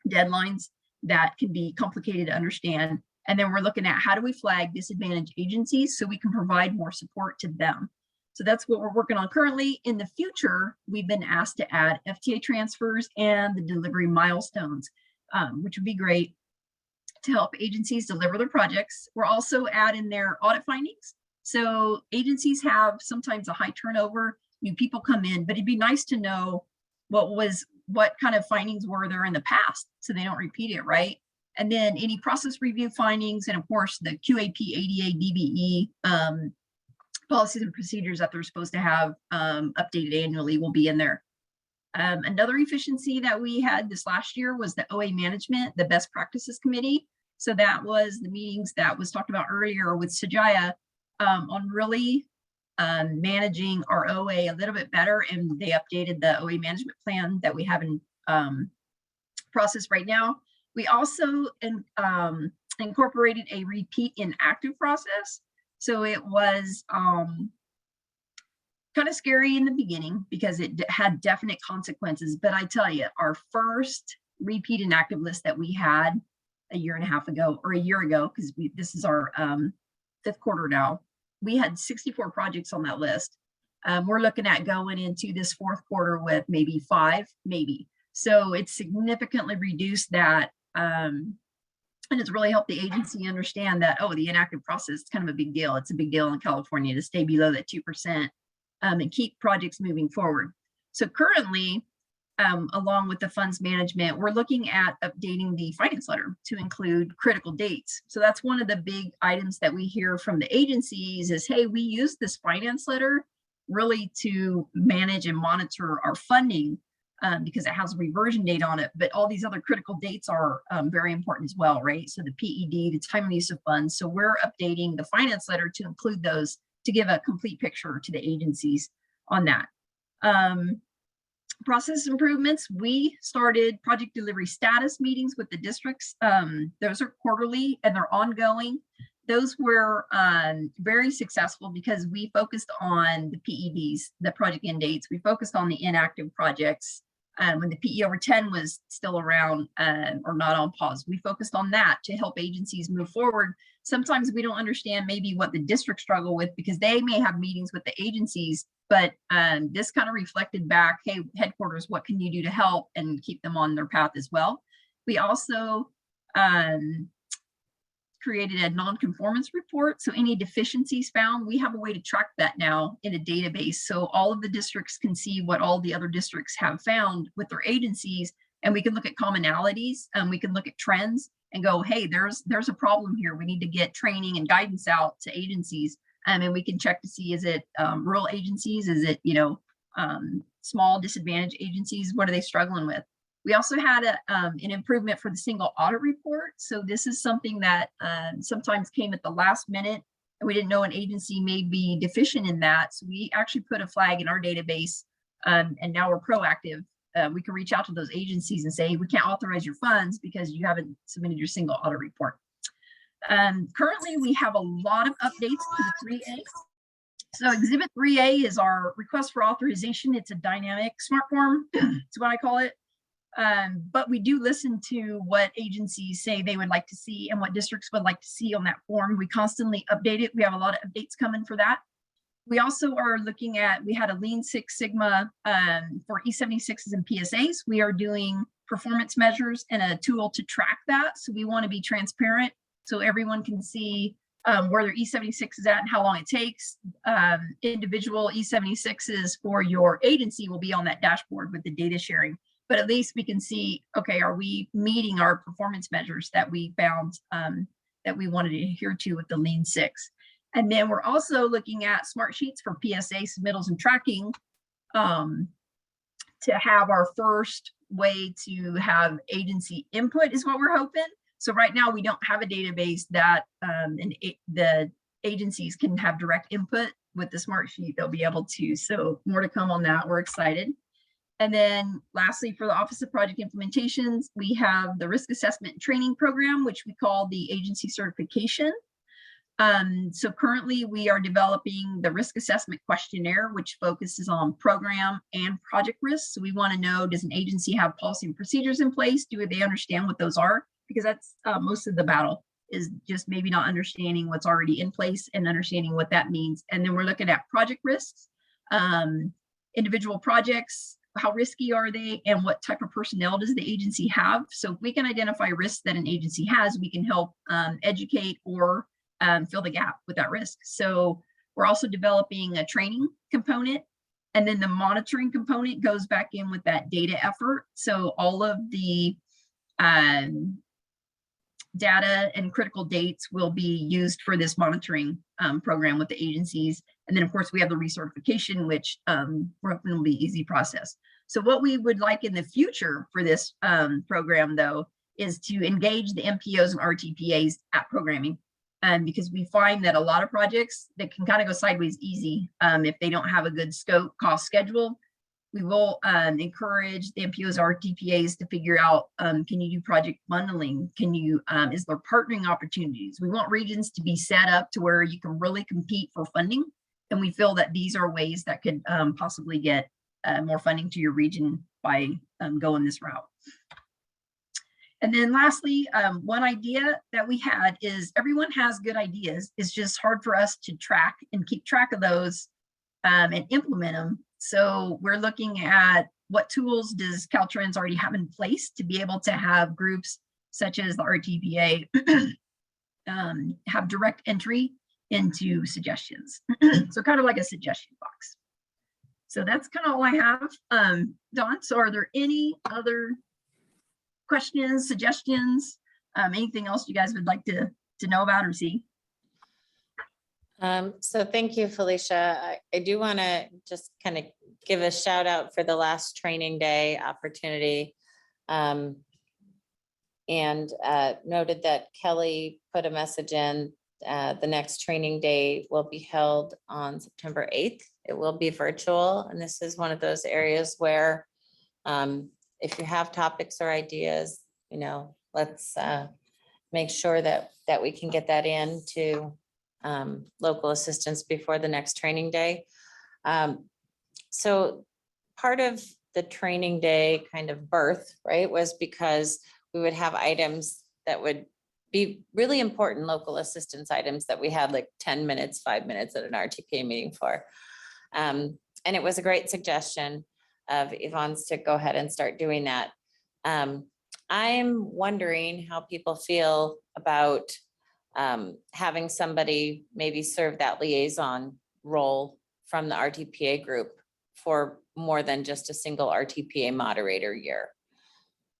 deadlines that can be complicated to understand. And then we're looking at how do we flag disadvantaged agencies so we can provide more support to them. So that's what we're working on currently. In the future, we've been asked to add FTA transfers and the delivery milestones, which would be great to help agencies deliver their projects. We're also adding their audit findings. So agencies have sometimes a high turnover, new people come in, but it'd be nice to know what was what kind of findings were there in the past so they don't repeat it, right? And then any process review findings, and of course the QAP, ADA, DBE policies and procedures that they're supposed to have updated annually will be in there. Another efficiency that we had this last year was the OA management, the best practices committee. So that was the meetings that was talked about earlier with Sajaya on really managing our OA a little bit better. And they updated the OA management plan that we have in process right now. We also incorporated a repeat inactive process. So it was kind of scary in the beginning because it had definite consequences. But I tell you, our first repeat inactive list that we had a year and a half ago, or a year ago, because this is our 5th quarter now, we had 64 projects on that list. We're looking at going into this 4th quarter with maybe 5, maybe. So it's significantly reduced that. And it's really helped the agency understand that, oh, the inactive process is kind of a big deal. It's a big deal in California to stay below that 2% and keep projects moving forward. So currently, along with the funds management, we're looking at updating the finance letter to include critical dates. So that's one of the big items that we hear from the agencies is, hey, we use this finance letter really to manage and monitor our funding because it has a reversion date on it, but all these other critical dates are very important as well, right? So the PED, the time of use of funds. So we're updating the finance letter to include those to give a complete picture to the agencies on that. Process improvements, we started project delivery status meetings with the districts. Those are quarterly and they're ongoing. Those were very successful because we focused on the PEDs, the project end dates. We focused on the inactive projects. When the PE over 10 was still around or not on pause, we focused on that to help agencies move forward. Sometimes we don't understand maybe what the districts struggle with because they may have meetings with the agencies, but this kind of reflected back, hey, headquarters, what can you do to help and keep them on their path as well? We also created a non-conformance report. So any deficiencies found, we have a way to track that now in a database. So all of the districts can see what all the other districts have found with their agencies. And we can look at commonalities and we can look at trends and go, hey, there's a problem here. We need to get training and guidance out to agencies. And we can check to see, is it rural agencies? Is it, small disadvantaged agencies? What are they struggling with? We also had an improvement for the single audit report. So this is something that sometimes came at the last minute and we didn't know an agency may be deficient in that. So we actually put a flag in our database and now we're proactive. We can reach out to those agencies and say, we can't authorize your funds because you haven't submitted your single audit report. Currently, we have a lot of updates to the 3A. So Exhibit 3A is our request for authorization. It's a dynamic smart form. It's what I call it. But we do listen to what agencies say they would like to see and what districts would like to see on that form. We constantly update it. We have a lot of updates coming for that. We also are looking at, we had a Lean Six Sigma for E76s and PSAs. We are doing performance measures and a tool to track that. So we want to be transparent so everyone can see where their E76 is at and how long it takes. Individual E76s for your agency will be on that dashboard with the data sharing. But at least we can see, okay, are we meeting our performance measures that we found that we wanted to adhere to with the Lean Six? And then we're also looking at smart sheets for PSA submittals and tracking to have our first way to have agency input is what we're hoping. So right now we don't have a database that the agencies can have direct input. With the smart sheet, they'll be able to. So more to come on that. We're excited. And then lastly, for the Office of Project Implementations, we have the risk assessment and training program, which we call the agency certification. So currently we are developing the risk assessment questionnaire, which focuses on program and project risks. So we want to know, does an agency have policy and procedures in place? Do they understand what those are? Because that's most of the battle is just maybe not understanding what's already in place and understanding what that means. And then we're looking at project risks, individual projects, how risky are they, and what type of personnel does the agency have? So if we can identify risks that an agency has, we can help educate or fill the gap with that risk. So we're also developing a training component. And then the monitoring component goes back in with that data effort. So all of the data and critical dates will be used for this monitoring program with the agencies. And then of course we have the recertification, which we're hoping will be easy process. So what we would like in the future for this program though, is to engage the MPOs and RTPAs at programming. Because we find that a lot of projects that can kind of go sideways easy if they don't have a good scope, cost, schedule. We will encourage the MPOs, RTPAs to figure out, can you do project bundling? Can you, is there partnering opportunities? We want regions to be set up to where you can really compete for funding. And we feel that these are ways that could possibly get more funding to your region by going this route. And then lastly, one idea that we had is everyone has good ideas. It's just hard for us to track and keep track of those and implement them. So we're looking at what tools does Caltrans already have in place to be able to have groups such as the RTPA have direct entry into suggestions. So kind of like a suggestion box. So that's kind of all I have. Dawn, so are there any other questions, suggestions, anything else you guys would like to know about or see? So thank you, Felicia. I do want to just kind of give a shout out for the last training day opportunity. And noted that Kelly put a message in, the next training day will be held on September 8th. It will be virtual. And this is one of those areas where if you have topics or ideas, you know, let's make sure that we can get that into local assistance before the next training day. So part of the training day kind of birth, right, was because we would have items that would be really important local assistance items that we had like 10 minutes, 5 minutes at an RTPA meeting for. And it was a great suggestion of Yvonne's to go ahead and start doing that. I'm wondering how people feel about having somebody maybe serve that liaison role from the RTPA group for more than just a single RTPA moderator year.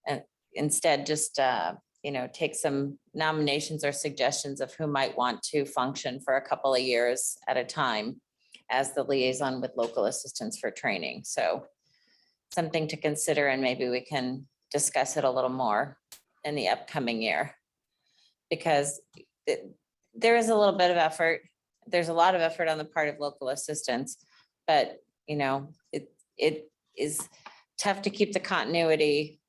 And instead just, you know, take some nominations or suggestions of who might want to function for a couple of years at a time as the liaison with local assistance for training. So something to consider, and maybe we can discuss it a little more in the upcoming year, because there is a little bit of effort. There's a lot of effort on the part of local assistance, but you know, it is tough to keep the continuity,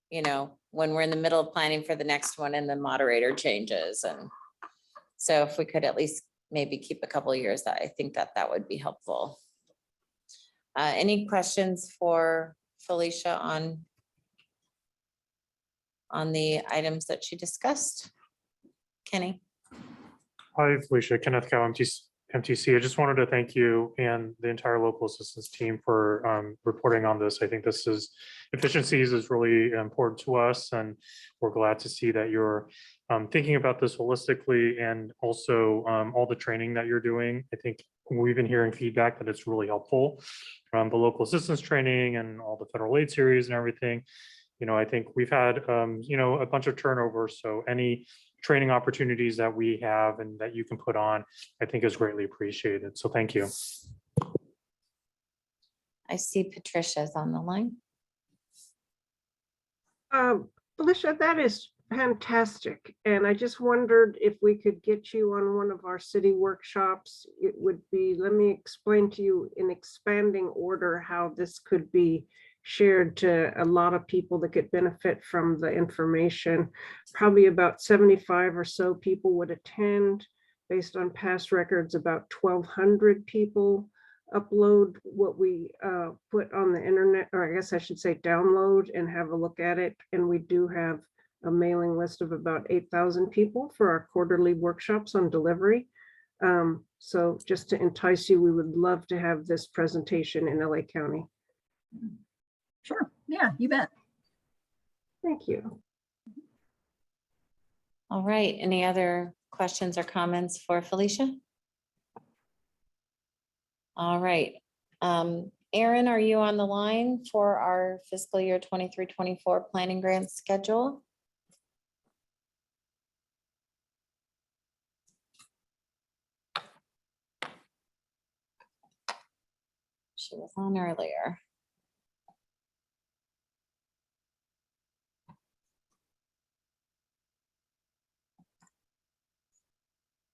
you know, when we're in the middle of planning for the next one and the moderator changes. And so if we could at least maybe keep a couple of years, that I think that would be helpful. Any questions for Felicia on the items that she discussed? Kenny? Hi, Felicia, Kenneth Cow, MTC. I just wanted to thank you and the entire local assistance team for reporting on this. I think this is efficiencies is really important to us, and we're glad to see that you're thinking about this holistically, and also all the training that you're doing. I think we've been hearing feedback that it's really helpful from the local assistance training and all the federal aid series and everything. You know, I think we've had, you know, a bunch of turnover. So any training opportunities that we have and that you can put on, I think is greatly appreciated. So thank you. I see Patricia's on the line. Felicia, that is fantastic. And I just wondered if we could get you on one of our city workshops. It would be, let me explain to you in expanding order how this could be shared to a lot of people that could benefit from the information. Probably about 75 or so people would attend. Based on past records, about 1,200 people upload what we put on the internet, or I guess I should say download and have a look at it. And we do have a mailing list of about 8,000 people for our quarterly workshops on delivery. So just to entice you, we would love to have this presentation in LA County. Sure, yeah, you bet. Thank you. All right, any other questions or comments for Felicia? All right, Erin, are you on the line for our fiscal year 23-24 planning grant schedule? She was on earlier.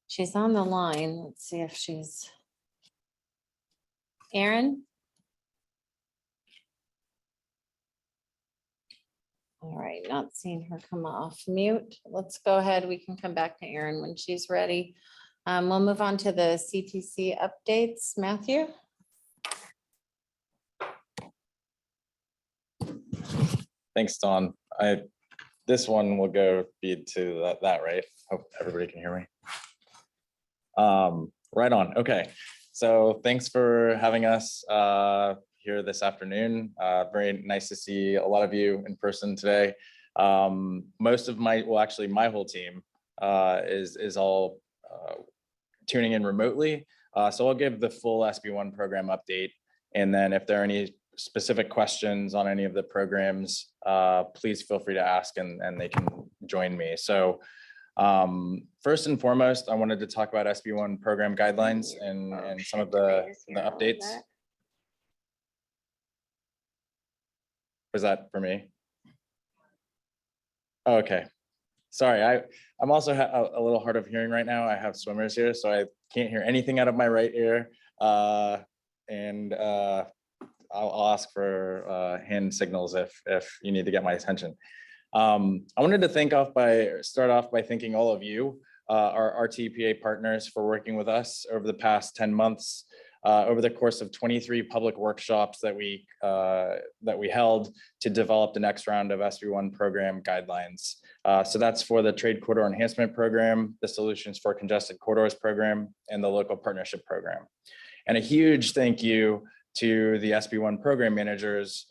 She's on the line. Let's see if she's. Erin? All right, not seeing her come off mute. Let's go ahead. We can come back to Erin when she's ready. We'll move on to the CTC updates. Matthew? Thanks, Dawn. This one will go feed to that, right? Hope everybody can hear me. Right on. Okay. So thanks for having us here this afternoon. Very nice to see a lot of you in person today. Most of my, well, actually my whole team is all tuning in remotely. So I'll give the full SB1 program update. And then if there are any specific questions on any of the programs, please feel free to ask and they can join me. So first and foremost, I wanted to talk about SB1 program guidelines and some of the updates. Was that for me? Oh, okay. Sorry, I'm also a little hard of hearing right now. I have swimmers here, so I can't hear anything out of my right ear. I'll ask for hand signals if you need to get my attention. I wanted to start off by thanking all of you, our RTPA partners, for working with us over the past 10 months, over the course of 23 public workshops that we held to develop the next round of SB1 program guidelines. So that's for the Trade Corridor Enhancement Program, the Solutions for Congested Corridors Program, and the Local Partnership Program. And a huge thank you to the SB1 program managers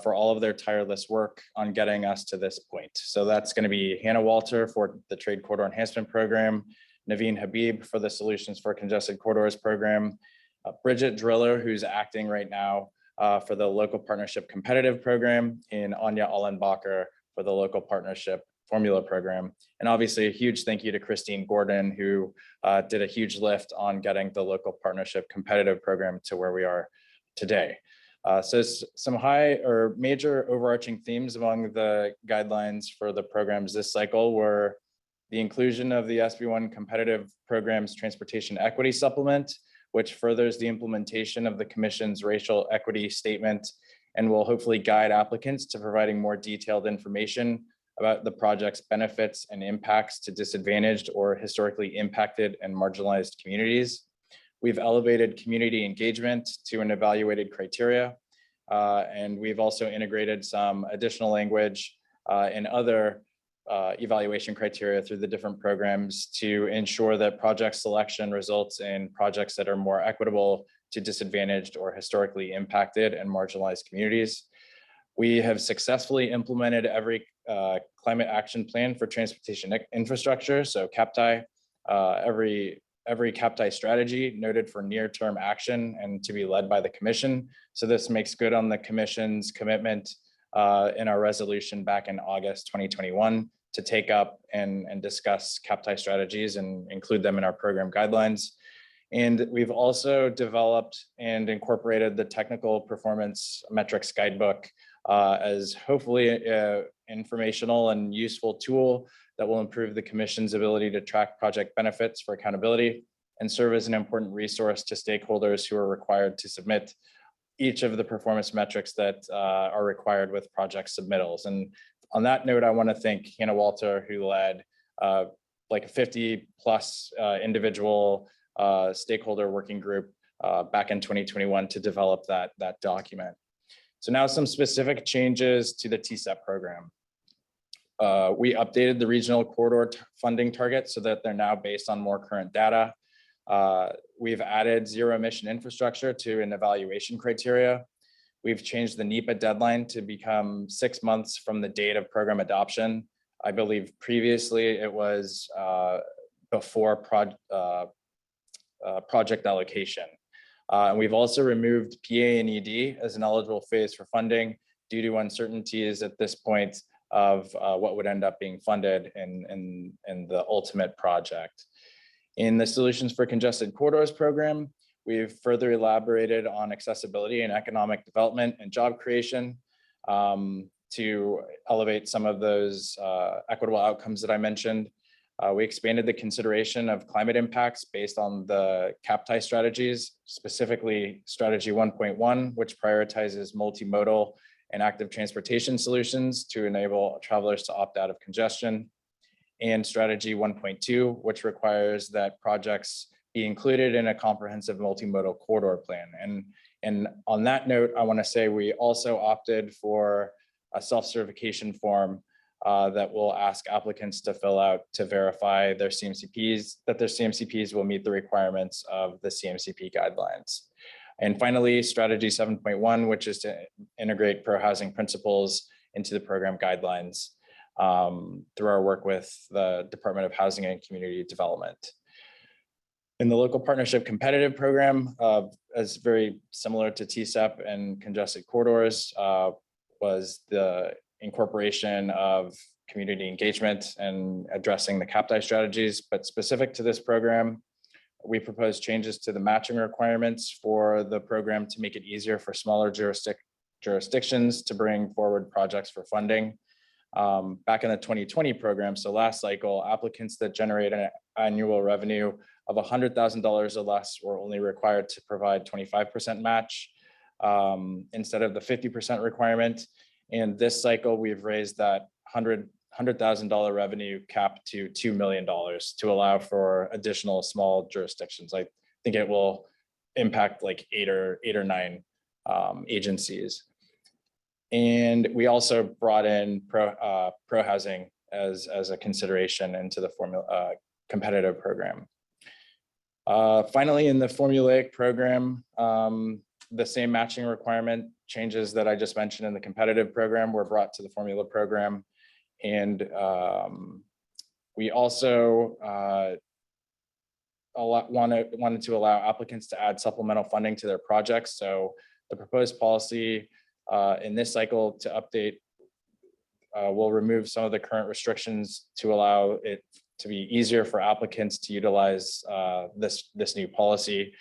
for all of their tireless work on getting us to this point. So that's going to be Hannah Walter for the Trade Corridor Enhancement Program, Naveen Habib for the Solutions for Congested Corridors Program, Bridget Driller, who's acting right now for the Local Partnership Competitive Program, and Anya Allenbacher for the Local Partnership Formula Program. And obviously a huge thank you to Christine Gordon, who did a huge lift on getting the Local Partnership Competitive Program to where we are today. So some high or major overarching themes among the guidelines for the programs this cycle were the inclusion of the SB1 competitive programs transportation equity supplement, which furthers the implementation of the Commission's racial equity statement and will hopefully guide applicants to providing more detailed information about the project's benefits and impacts to disadvantaged or historically impacted and marginalized communities. We've elevated community engagement to an evaluated criteria, and we've also integrated some additional language and other evaluation criteria through the different programs to ensure that project selection results in projects that are more equitable to disadvantaged or historically impacted and marginalized communities. We have successfully implemented every climate action plan for transportation infrastructure, so CAPTI, every CAPTI strategy noted for near-term action and to be led by the Commission. So this makes good on the Commission's commitment in our resolution back in August 2021 to take up and discuss CAPTI strategies and include them in our program guidelines. And we've also developed and incorporated the Technical Performance Metrics Guidebook as hopefully an informational and useful tool that will improve the Commission's ability to track project benefits for accountability and serve as an important resource to stakeholders who are required to submit each of the performance metrics that are required with project submittals. And on that note, I want to thank Hannah Walter, who led like a 50 plus individual stakeholder working group back in 2021 to develop that document. So now some specific changes to the TSEP program. We updated the regional corridor funding targets so that they're now based on more current data. We've added zero emission infrastructure to an evaluation criteria. We've changed the NEPA deadline to become 6 months from the date of program adoption. I believe previously it was before project allocation. And we've also removed PA and ED as an eligible phase for funding due to uncertainties at this point of what would end up being funded in the ultimate project. In the Solutions for Congested Corridors program, we've further elaborated on accessibility and economic development and job creation to elevate some of those equitable outcomes that I mentioned. We expanded the consideration of climate impacts based on the CAPTI strategies, specifically strategy 1.1, which prioritizes multimodal and active transportation solutions to enable travelers to opt out of congestion, and strategy 1.2, which requires that projects be included in a comprehensive multimodal corridor plan. And on that note, I want to say we also opted for a self-certification form that will ask applicants to fill out to verify their CMCPs, that their CMCPs will meet the requirements of the CMCP guidelines. And finally, strategy 7.1, which is to integrate pro-housing principles into the program guidelines through our work with the Department of Housing and Community Development. In the local partnership competitive program, as very similar to TSEP and congested corridors, was the incorporation of community engagement and addressing the CAPTI strategies. But specific to this program, we proposed changes to the matching requirements for the program to make it easier for smaller jurisdictions to bring forward projects for funding. Back in the 2020 program, so last cycle, applicants that generate an annual revenue of $100,000 or less were only required to provide 25% match instead of the 50% requirement. And this cycle, we've raised that $100,000 revenue cap to $2 million to allow for additional small jurisdictions. I think it will impact like eight or nine agencies. And we also brought in pro-housing as a consideration into the competitive program. Finally, in the formulaic program, the same matching requirement changes that I just mentioned in the competitive program were brought to the formula program. And we also wanted to allow applicants to add supplemental funding to their projects. So the proposed policy in this cycle to update will remove some of the current restrictions to allow it to be easier for applicants to utilize this new policy.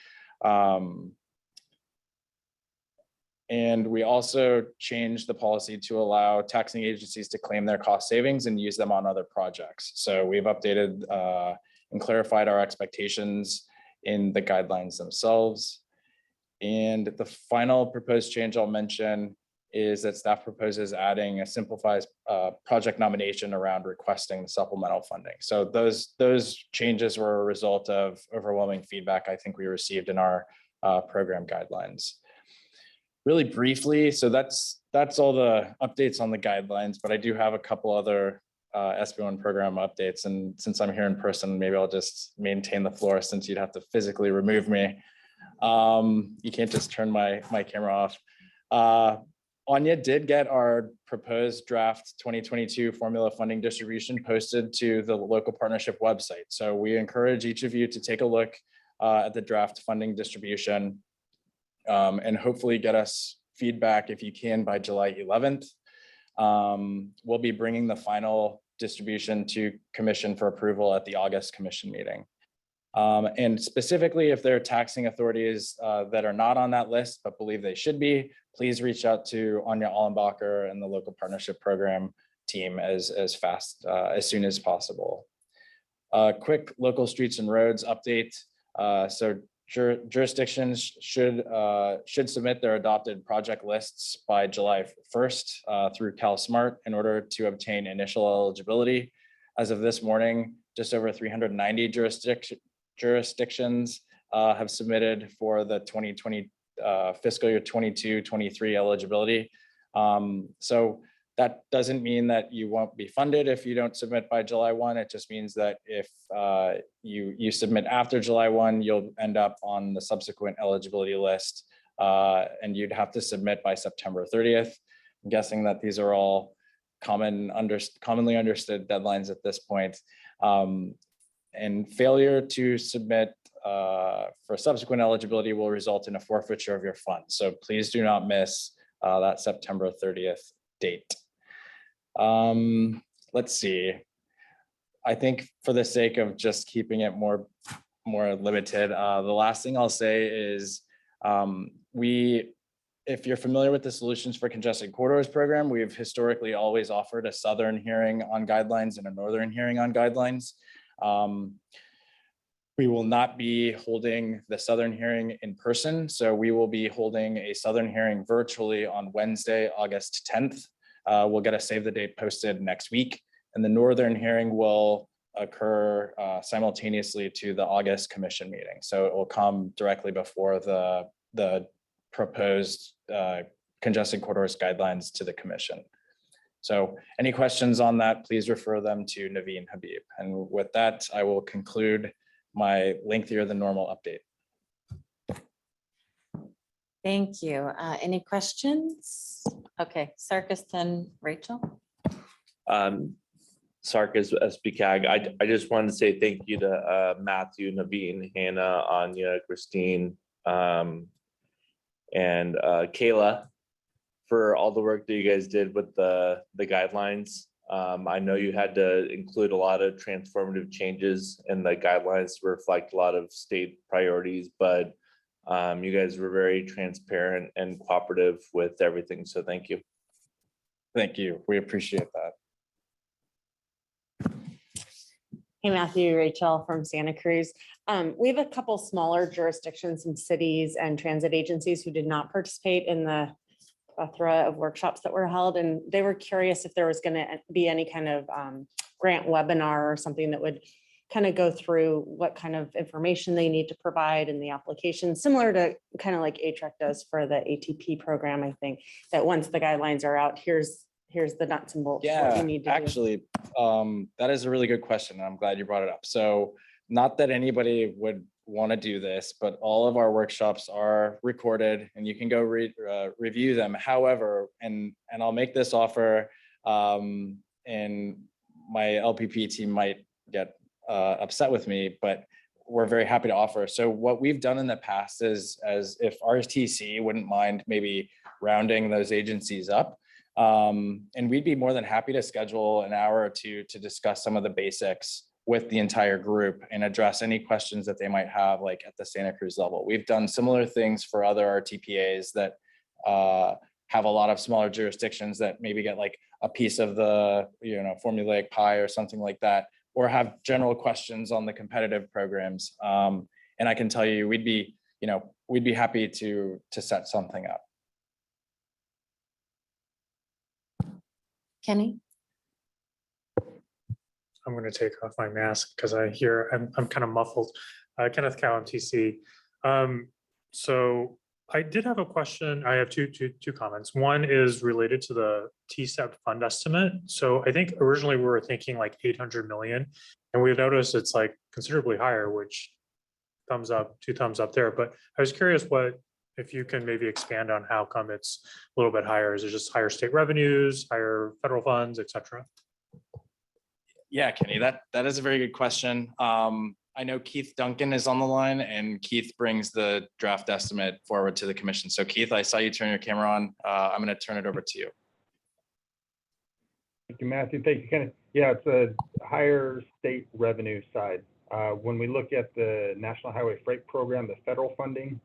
And we also changed the policy to allow taxing agencies to claim their cost savings and use them on other projects. So we've updated and clarified our expectations in the guidelines themselves. And the final proposed change I'll mention is that staff proposes adding a simplified project nomination around requesting supplemental funding. So those changes were a result of overwhelming feedback I think we received in our program guidelines. Really briefly, so that's all the updates on the guidelines, but I do have a couple other SB1 program updates. And since I'm here in person, maybe I'll just maintain the floor since you'd have to physically remove me. You can't just turn my camera off. Anya did get our proposed draft 2022 formula funding distribution posted to the local partnership website. So we encourage each of you to take a look at the draft funding distribution and hopefully get us feedback if you can by July 11th. We'll be bringing the final distribution to commission for approval at the August commission meeting. And specifically, if there are taxing authorities that are not on that list but believe they should be, please reach out to Anya Allenbacher and the local partnership program team as soon as possible. Quick local streets and roads update. So jurisdictions should submit their adopted project lists by July 1st through CalSmart in order to obtain initial eligibility. As of this morning, just over 390 jurisdictions have submitted for the 2020 fiscal year 22-23 eligibility. So that doesn't mean that you won't be funded if you don't submit by July 1. It just means that if you submit after July 1, you'll end up on the subsequent eligibility list and you'd have to submit by September 30th. I'm guessing that these are all commonly understood deadlines at this point. And failure to submit for subsequent eligibility will result in a forfeiture of your funds. So please do not miss that September 30th date. Let's see. I think for the sake of just keeping it more limited, the last thing I'll say is if you're familiar with the Solutions for Congested Corridors program, we've historically always offered a Southern hearing on guidelines and a Northern hearing on guidelines. We will not be holding the Southern hearing in person, so we will be holding a Southern hearing virtually on Wednesday, August 10th. We'll get a save the date posted next week, and the Northern hearing will occur simultaneously to the August commission meeting. So it will come directly before the proposed congested corridors guidelines to the commission. So any questions on that, please refer them to Naveen Habib. And with that, I will conclude my lengthier than normal update. Thank you. Any questions? Okay, Sarkis, then Rachel. Sarkis, SBCAG. I just wanted to say thank you to Matthew, Naveen, Hannah, Anya, Christine, and Kayla for all the work that you guys did with the guidelines. I know you had to include a lot of transformative changes in the guidelines to reflect a lot of state priorities, but you guys were very transparent and cooperative with everything. So thank you. Thank you. We appreciate that. Hey, Matthew, Rachel from Santa Cruz. We have a couple smaller jurisdictions and cities and transit agencies who did not participate in the plethora of workshops that were held. And they were curious if there was going to be any kind of grant webinar or something that would kind of go through what kind of information they need to provide in the application, similar to kind of like ATREC does for the ATP program. I think that once the guidelines are out, here's the nuts and bolts. What you need to actually, that is a really good question. And I'm glad you brought it up. So not that anybody would want to do this, but all of our workshops are recorded and you can go review them. However, and I'll make this offer, and my LPP team might get upset with me, but we're very happy to offer. So what we've done in the past is, as if RTC wouldn't mind maybe rounding those agencies up, and we'd be more than happy to schedule an hour or two to discuss some of the basics with the entire group and address any questions that they might have, like at the Santa Cruz level. We've done similar things for other RTPAs that have a lot of smaller jurisdictions that maybe get like a piece of the formulaic pie or something like that, or have general questions on the competitive programs. And I can tell you, we'd be happy to set something up. Kenny? I'm going to take off my mask because I'm kind of muffled. Kenneth Cow, MTC. So I did have a question. I have two comments. One is related to the TSEP fund estimate. So I think originally we were thinking like 800 million, and we've noticed it's like considerably higher, which thumbs up, 2 thumbs up there. But I was curious if you can maybe expand on how come it's a little bit higher. Is it just higher state revenues, higher federal funds, et cetera? Yeah, Kenny, that is a very good question. I know Keith Duncan is on the line, and Keith brings the draft estimate forward to the commission. So Keith, I saw you turn your camera on. I'm going to turn it over to you. Thank you, Matthew. Thank you, Kenny. Yeah, it's a higher state revenue side. When we look at the National Highway Freight Program, the federal funding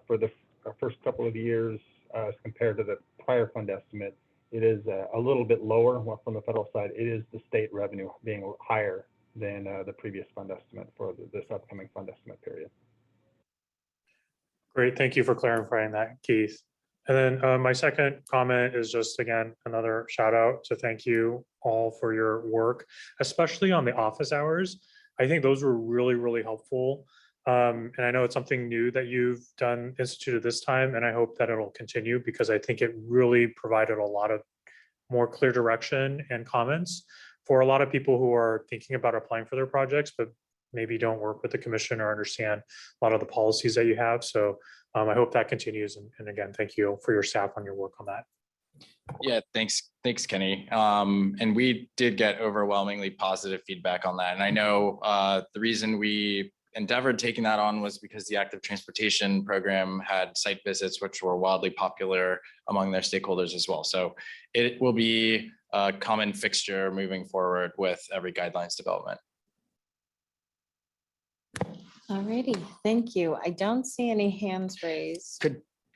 for the first couple of years as compared to the prior fund estimate, it is a little bit lower from the federal side. It is the state revenue being higher than the previous fund estimate for this upcoming fund estimate period. Great, thank you for clarifying that, Keith. And then my second comment is just, again, another shout out to thank you all for your work, especially on the office hours. I think those were really, really helpful. And I know it's something new that you've instituted this time, and I hope that it'll continue because I think it really provided a lot of more clear direction and comments for a lot of people who are thinking about applying for their projects, but maybe don't work with the commission or understand a lot of the policies that you have. So I hope that continues. And again, thank you for your staff on your work on that. Yeah, thanks, Kenny. And we did get overwhelmingly positive feedback on that. And I know the reason we endeavored taking that on was because the active transportation program had site visits, which were wildly popular among their stakeholders as well. So it will be a common fixture moving forward with every guidelines development. Alrighty, thank you. I don't see any hands raised.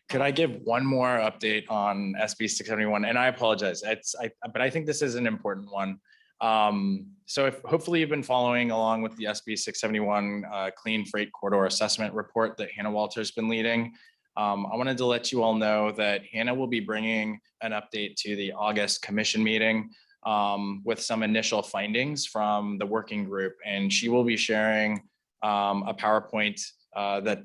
Could I give one more update on SB 671? And I apologize, but I think this is an important one. So if hopefully you've been following along with the SB 671 Clean Freight Corridor Assessment Report that Hannah Walter's been leading. I wanted to let you all know that Hannah will be bringing an update to the August commission meeting with some initial findings from the working group, and she will be sharing a PowerPoint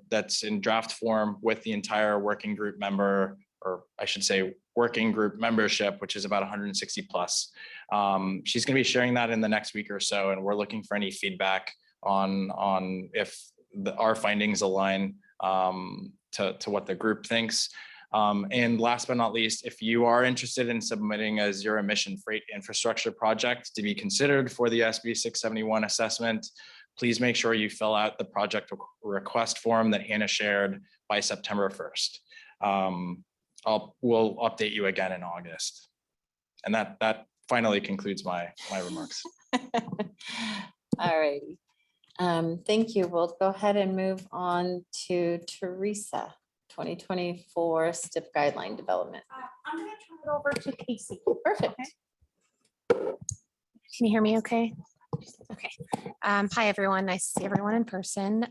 that's in draft form with the entire working group member, or I should say working group membership, which is about 160 plus. She's going to be sharing that in the next week or so, and we're looking for any feedback on if our findings align to what the group thinks. And last but not least, if you are interested in submitting a zero emission freight infrastructure project to be considered for the SB 671 assessment, please make sure you fill out the project request form that Hannah shared by September 1st. We'll update you again in August. And that finally concludes my remarks. All righty. Thank you. We'll go ahead and move on to Teresa, 2024 STIP guideline development. I'm gonna turn it over to Casey. Perfect. Can you hear me okay? Okay. Hi, everyone. Nice to see everyone in person.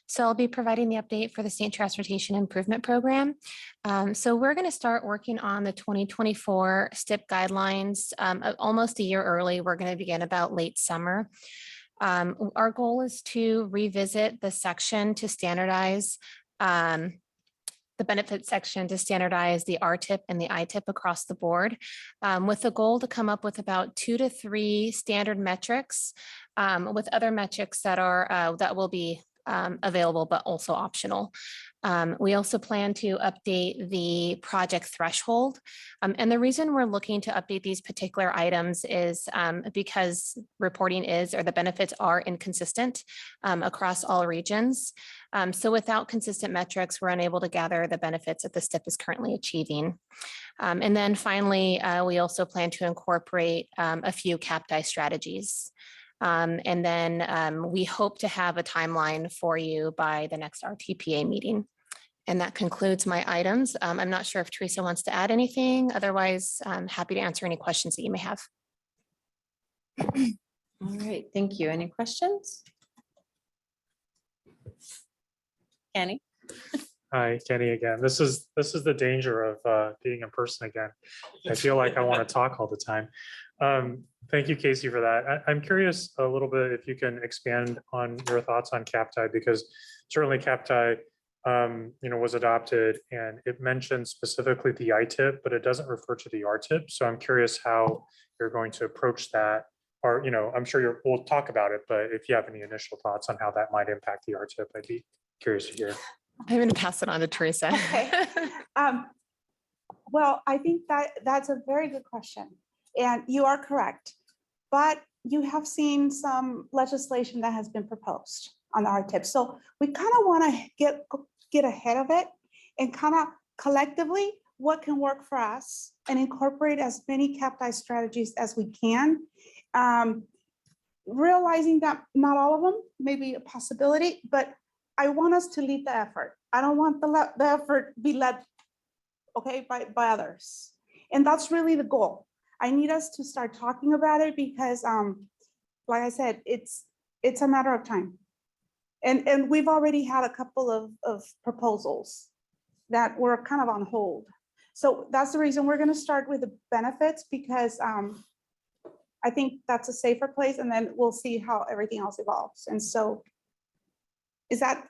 So I'll be providing the update for the State Transportation Improvement Program. So we're going to start working on the 2024 STIP guidelines almost a year early. We're going to begin about late summer. Our goal is to revisit the section to standardize the benefit section to standardize the RTIP and the ITIP across the board, with the goal to come up with about 2 to 3 standard metrics, with other metrics that are that will be available but also optional. We also plan to update the project threshold. And the reason we're looking to update these particular items is because reporting is, or the benefits are inconsistent across all regions. So without consistent metrics, we're unable to gather the benefits that the STIP is currently achieving. And then finally, we also plan to incorporate a few CAPTI strategies. And then we hope to have a timeline for you by the next RTPA meeting. And that concludes my items. I'm not sure if Teresa wants to add anything. Otherwise, I'm happy to answer any questions that you may have. All right, thank you. Any questions? Kenny? Hi, Kenny again. This is the danger of being in person again. I feel like I want to talk all the time. Thank you, Casey, for that. I'm curious a little bit if you can expand on your thoughts on CAPTI, because certainly CAPTI was adopted and it mentions specifically the ITIP, but it doesn't refer to the RTIP. So I'm curious how you're going to approach that, or I'm sure we'll talk about it, but if you have any initial thoughts on how that might impact the RTIP, I'd be curious to hear. I'm going to pass it on to Teresa. Okay. Well, I think that's a very good question. And you are correct. But you have seen some legislation that has been proposed on the RTIP. So we kind of want to get ahead of it and kind of collectively what can work for us and incorporate as many CAPTI strategies as we can. Realizing that not all of them may be a possibility, but I want us to lead the effort. I don't want the effort be led, okay, by others. And that's really the goal. I need us to start talking about it because, like I said, it's a matter of time. And we've already had a couple of proposals that were kind of on hold. So that's the reason we're going to start with the benefits, because I think that's a safer place, and then we'll see how everything else evolves. And so does that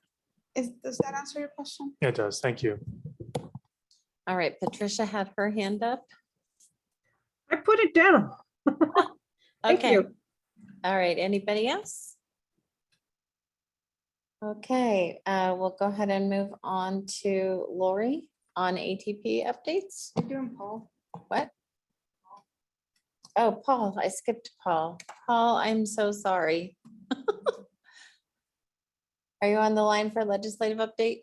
answer your question? It does. Thank you. All right, Patricia had her hand up. I put it down. Thank Okay. you. All right, anybody else? Okay, we'll go ahead and move on to Lori on ATP updates. You're doing Paul. What? Oh, Paul, I skipped Paul. Paul, I'm so sorry. Are you on the line for legislative update?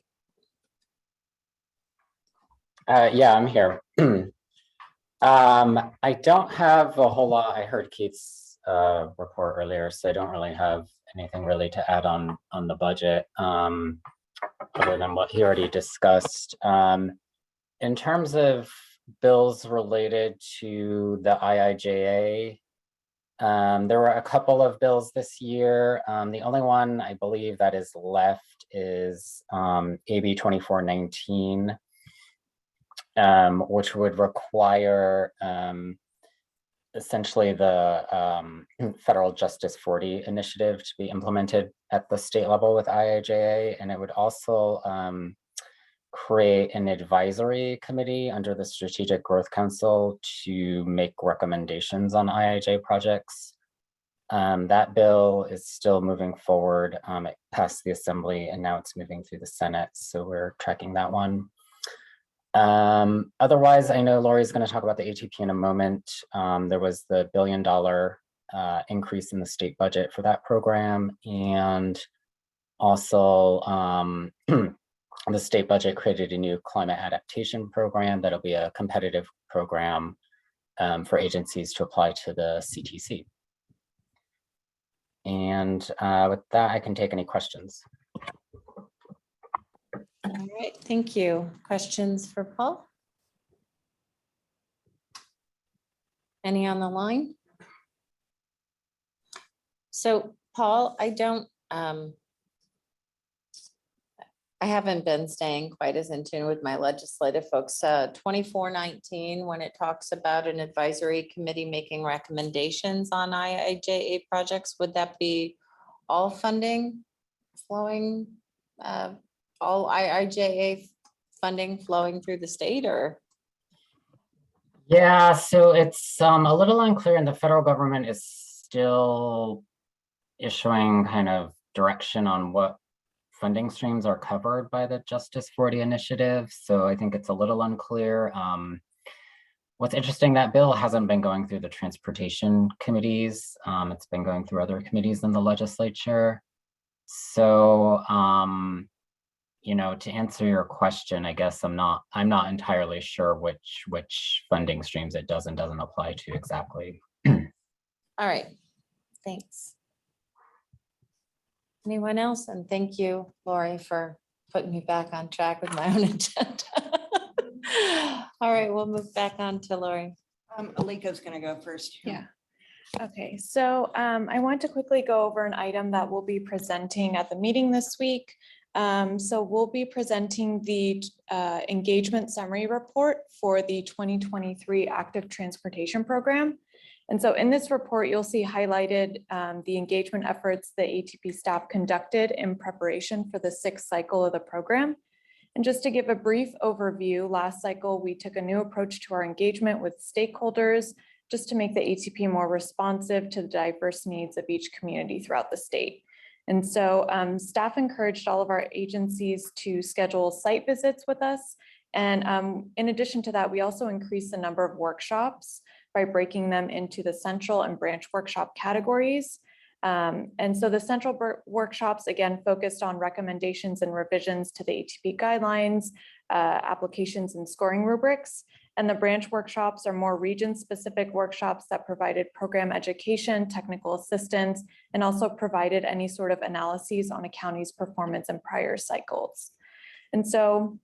Yeah, I'm here. I don't have a whole lot. I heard Keith's report earlier, so I don't really have anything really to add on the budget, other than what he already discussed. In terms of bills related to the IIJA, there were a couple of bills this year. The only one I believe that is left is AB 2419. Which would require essentially the Federal Justice 40 initiative to be implemented at the state level with IIJA. And it would also create an advisory committee under the Strategic Growth Council to make recommendations on IIJA projects. That bill is still moving forward. It passed the Assembly and now it's moving through the Senate. So we're tracking that one. Otherwise, I know Lori's going to talk about the ATP in a moment. There was the $1 billion increase in the state budget for that program. And also the state budget created a new climate adaptation program that'll be a competitive program for agencies to apply to the CTC. And with that, I can take any questions. All right, thank you. Questions for Paul? Any on the line? So Paul, I haven't been staying quite as in tune with my legislative folks. 2419, when it talks about an advisory committee making recommendations on IIJA projects, would that be all funding flowing, all IIJA funding flowing through the state, or? Yeah, so it's a little unclear, and the federal government is still issuing kind of direction on what funding streams are covered by the Justice 40 initiative. So I think it's a little unclear. What's interesting, that bill hasn't been going through the transportation committees. It's been going through other committees in the legislature. So, you know, to answer your question, I guess I'm not entirely sure which funding streams it does and doesn't apply to exactly. All right, thanks. Anyone else? And thank you, Lori, for putting me back on track with my own agenda. All right, we'll move back on to Lori. Alika's gonna go first. Yeah. Okay, so I want to quickly go over an item that we'll be presenting at the meeting this week. So we'll be presenting the engagement summary report for the 2023 Active Transportation Program. And so in this report, you'll see highlighted the engagement efforts the ATP staff conducted in preparation for the 6th cycle of the program. And just to give a brief overview, last cycle, we took a new approach to our engagement with stakeholders just to make the ATP more responsive to the diverse needs of each community throughout the state. And so staff encouraged all of our agencies to schedule site visits with us. And in addition to that, we also increased the number of workshops by breaking them into the central and branch workshop categories. And so the central workshops, again, focused on recommendations and revisions to the ATP guidelines, applications and scoring rubrics. And the branch workshops are more region-specific workshops that provided program education, technical assistance, and also provided any sort of analyses on a county's performance in prior cycles. And so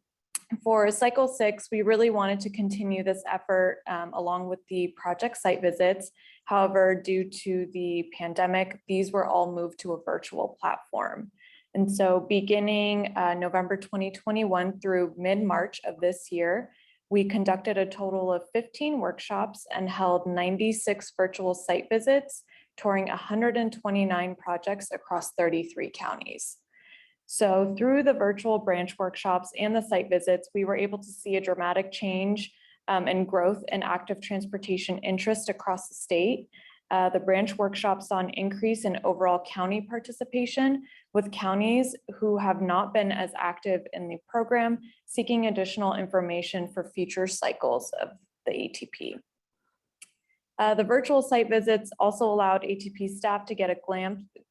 for cycle 6, we really wanted to continue this effort along with the project site visits. However, due to the pandemic, these were all moved to a virtual platform. And so beginning November 2021 through mid-March of this year, we conducted a total of 15 workshops and held 96 virtual site visits, touring 129 projects across 33 counties. So through the virtual branch workshops and the site visits, we were able to see a dramatic change and growth in active transportation interest across the state. The branch workshops saw an increase in overall county participation, with counties who have not been as active in the program seeking additional information for future cycles of the ATP. The virtual site visits also allowed ATP staff to get a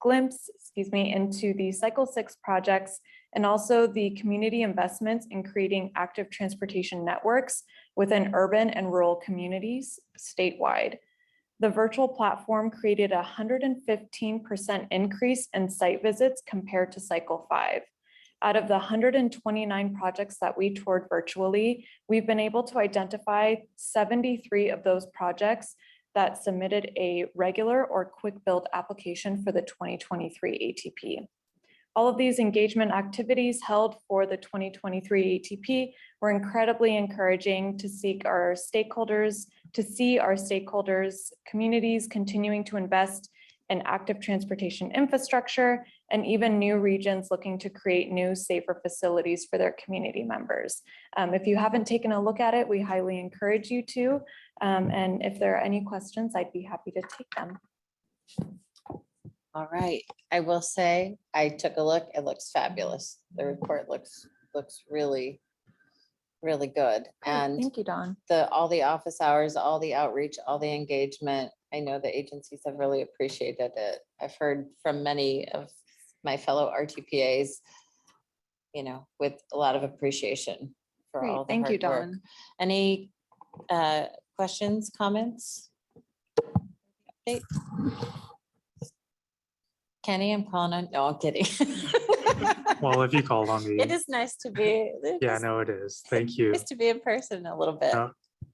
glimpse, into the Cycle 6 projects and also the community investments in creating active transportation networks within urban and rural communities statewide. The virtual platform created a 115% increase in site visits compared to Cycle 5. Out of the 129 projects that we toured virtually, we've been able to identify 73 of those projects that submitted a regular or quick build application for the 2023 ATP. All of these engagement activities held for the 2023 ATP were incredibly encouraging to see our stakeholders, communities continuing to invest in active transportation infrastructure, and even new regions looking to create new, safer facilities for their community members. If you haven't taken a look at it, we highly encourage you to. And if there are any questions, I'd be happy to take them. All right, I will say, I took a look, it looks fabulous. The report looks really, really good. And Thank you, Dawn. all the office hours, all the outreach, all the engagement, I know the agencies have really appreciated it. I've heard from many of my fellow RTPAs, with a lot of appreciation for Great, all the thank you, hard work. Dawn. Any questions, comments? Update? Kenny, I'm calling on, no, I'm kidding. Well, if you called on me. It is nice to be. Yeah, no, it is. Thank you. Nice to be in person a little bit.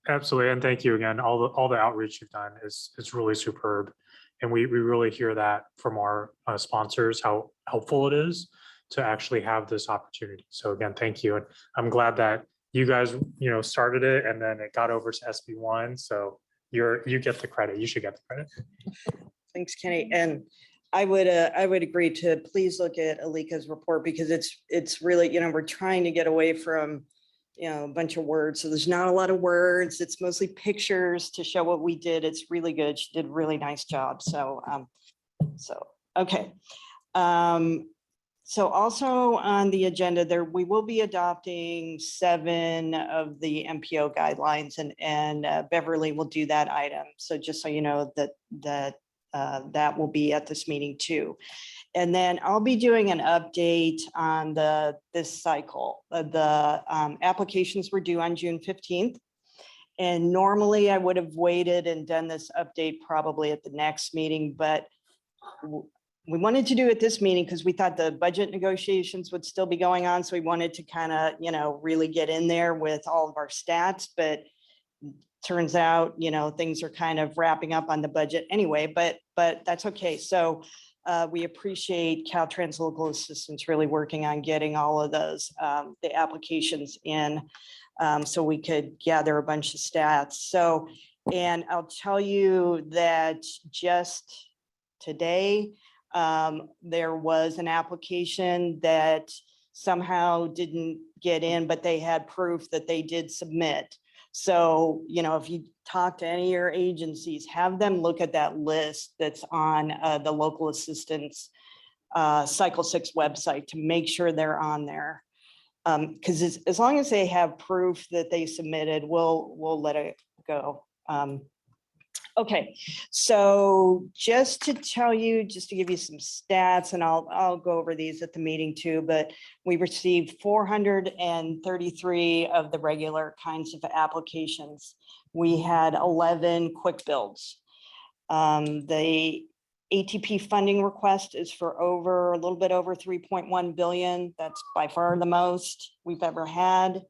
Absolutely. And thank you again. All the outreach you've done is really superb. And we really hear that from our sponsors, how helpful it is to actually have this opportunity. So again, thank you. And I'm glad that you guys, started it and then it got over to SB1. So you get the credit. You should get the credit. Thanks, Kenny. And I would agree to please look at Alika's report because it's really, we're trying to get away from, a bunch of words. So there's not a lot of words. It's mostly pictures to show what we did. It's really good. She did a really nice job. So, okay. So also on the agenda we will be adopting 7 of the MPO guidelines and Beverly will do that item. So just so you know that will be at this meeting too. And then I'll be doing an update on this cycle. The applications were due on June 15th. And normally I would have waited and done this update probably at the next meeting, but we wanted to do it this meeting because we thought the budget negotiations would still be going on. So we wanted to kind of, really get in there with all of our stats, but turns out, things are kind of wrapping up on the budget anyway, but that's okay. So we appreciate Caltrans local assistance really working on getting all of those, the applications in so we could gather a bunch of stats. So, and I'll tell you that just today, there was an application that somehow didn't get in, but they had proof that they did submit. So, if you talk to any of your agencies, have them look at that list that's on the local assistance Cycle 6 website to make sure they're on there. Because as long as they have proof that they submitted, we'll let it go. Okay, so just to tell you, just to give you some stats, and I'll go over these at the meeting too, but we received 433 of the regular kinds of applications. We had 11 quick builds. The ATP funding request is for a little bit over 3.1 billion. That's by far the most we've ever had.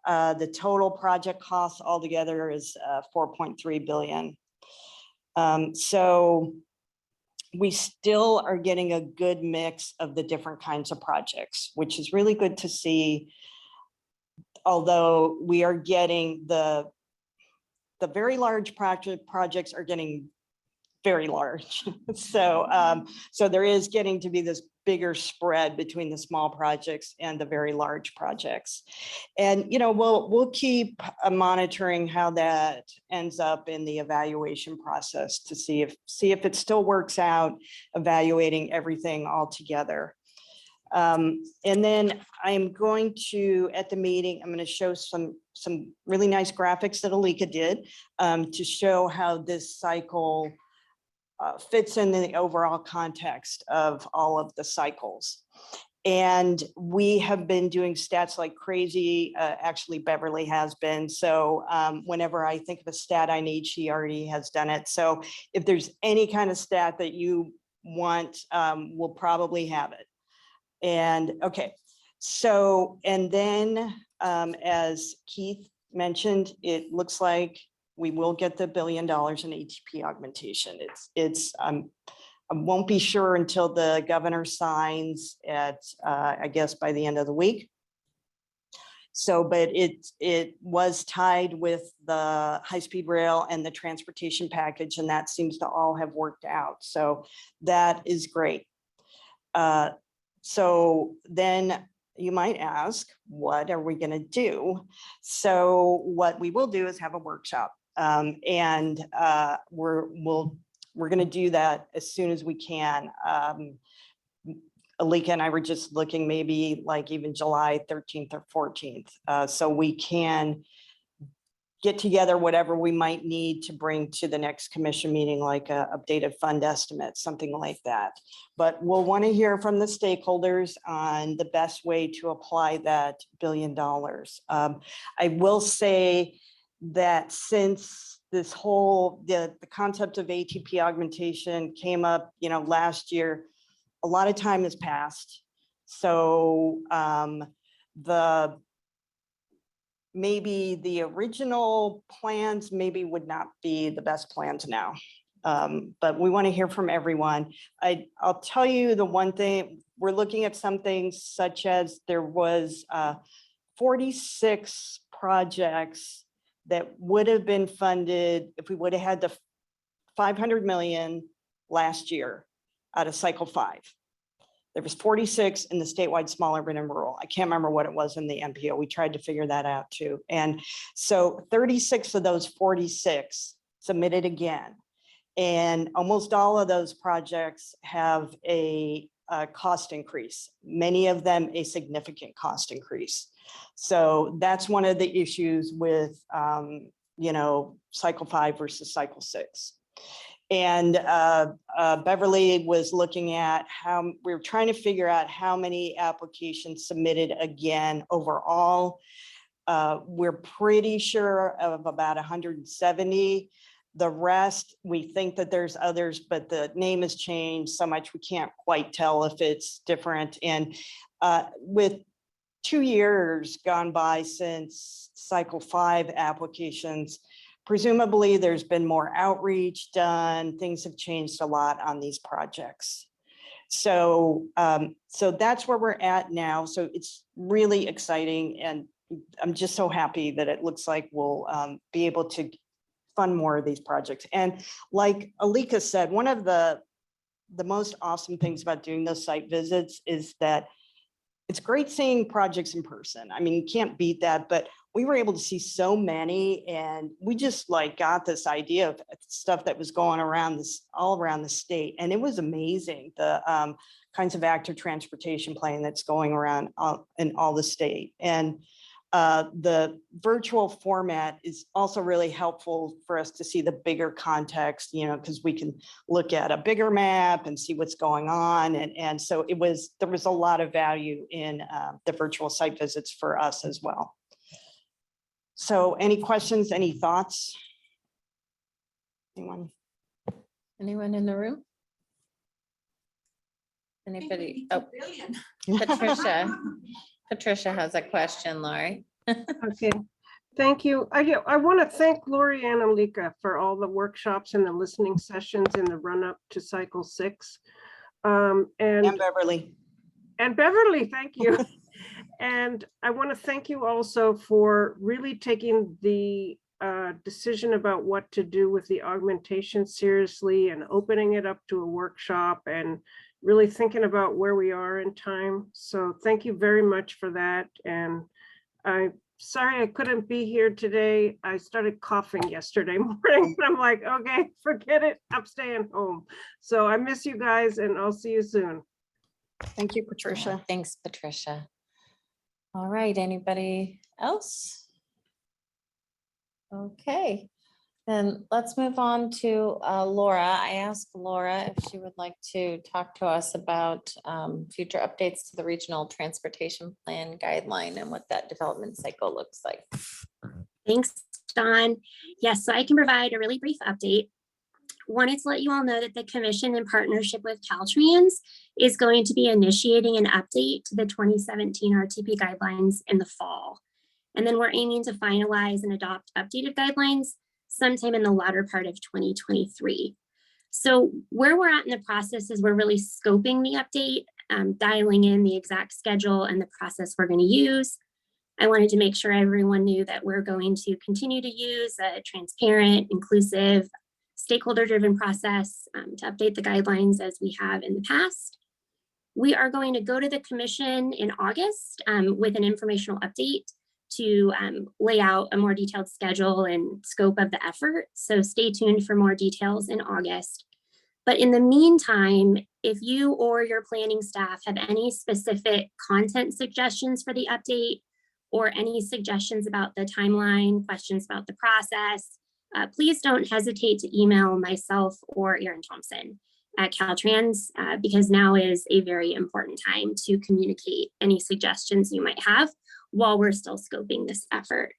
The total project cost altogether is 4.3 billion. So we still are getting a good mix of the different kinds of projects, which is really good to see. Although we are getting the very large projects are getting very large. So there is getting to be this bigger spread between the small projects and the very large projects. And, we'll keep monitoring how that ends up in the evaluation process to see if it still works out, evaluating everything all together. And then I'm going to, at the meeting, I'm going to show some really nice graphics that Alika did to show how this cycle fits in the overall context of all of the cycles. And we have been doing stats like crazy. Actually, Beverly has been. So whenever I think of a stat I need, she already has done it. So if there's any kind of stat that you want, we'll probably have it. And okay, so, and then as Keith mentioned, it looks like we will get the $1 billion in ATP augmentation. I won't be sure until the governor signs at, I guess, by the end of the week. So, but it was tied with the high-speed rail and the transportation package, and that seems to all have worked out. So that is great. So then you might ask, what are we going to do? So what we will do is have a workshop, and we're going to do that as soon as we can. Alika and I were just looking maybe like even July 13th or 14th. So we can get together whatever we might need to bring to the next commission meeting, like a updated fund estimate, something like that. But we'll want to hear from the stakeholders on the best way to apply that $1 billion. I will say that since this whole, the concept of ATP augmentation came up, last year, a lot of time has passed. So maybe the original plans maybe would not be the best plans now. But we want to hear from everyone. I'll tell you the one thing, we're looking at some things such as there was 46 projects that would have been funded if we would have had the 500 million last year out of cycle 5. There was 46 in the statewide small urban and rural. I can't remember what it was in the MPO. We tried to figure that out too. And so 36 of those 46 submitted again. And almost all of those projects have a cost increase, many of them a significant cost increase. So that's one of the issues with, cycle 5 versus cycle 6. And Beverly was looking at how we were trying to figure out how many applications submitted again overall. We're pretty sure of about 170. The rest, we think that there's others, but the name has changed so much we can't quite tell if it's different. And with 2 years gone by since cycle 5 applications, presumably there's been more outreach done. Things have changed a lot on these projects. So, so that's where we're at now. So it's really exciting. And I'm just so happy that it looks like we'll be able to fund more of these projects. And like Alika said, one of the most awesome things about doing those site visits is that it's great seeing projects in person. I mean, you can't beat that, but we were able to see so many, and we just got this idea of stuff that was going around all around the state. And it was amazing, the kinds of active transportation plan that's going around in all the state. And the virtual format is also really helpful for us to see the bigger context, because we can look at a bigger map and see what's going on. And so there was a lot of value in the virtual site visits for us as well. So any questions, any thoughts? Anyone in the room? Anybody? Oh, Patricia has a question, Lori. Okay, thank you. I want to thank Lori and Alika for all the workshops and the listening sessions in the run up to cycle 6. And Beverly. And Beverly, thank you. And I want to thank you also for really taking the decision about what to do with the augmentation seriously and opening it up to a workshop and really thinking about where we are in time. So thank you very much for that. And I'm sorry I couldn't be here today. I started coughing yesterday morning. I'm like, okay, forget it. I'm staying home. So I miss you guys, and I'll see you soon. Thank you, Patricia. Thanks, Patricia. All right, anybody else? Okay, then let's move on to Laura. I asked Laura if she would like to talk to us about future updates to the regional transportation plan guideline and what that development cycle looks like. Thanks, Dawn. Yes, so I can provide a really brief update. Wanted to let you all know that the commission, in partnership with Caltrans, is going to be initiating an update to the 2017 RTP guidelines in the fall. And then we're aiming to finalize and adopt updated guidelines sometime in the latter part of 2023. So where we're at in the process is we're really scoping the update, dialing in the exact schedule and the process we're going to use. I wanted to make sure everyone knew that we're going to continue to use a transparent, inclusive, stakeholder-driven process to update the guidelines as we have in the past. We are going to go to the commission in August with an informational update to lay out a more detailed schedule and scope of the effort. So stay tuned for more details in August. But in the meantime, if you or your planning staff have any specific content suggestions for the update or any suggestions about the timeline, questions about the process, please don't hesitate to email myself or Erin Thompson at Caltrans because now is a very important time to communicate any suggestions you might have while we're still scoping this effort.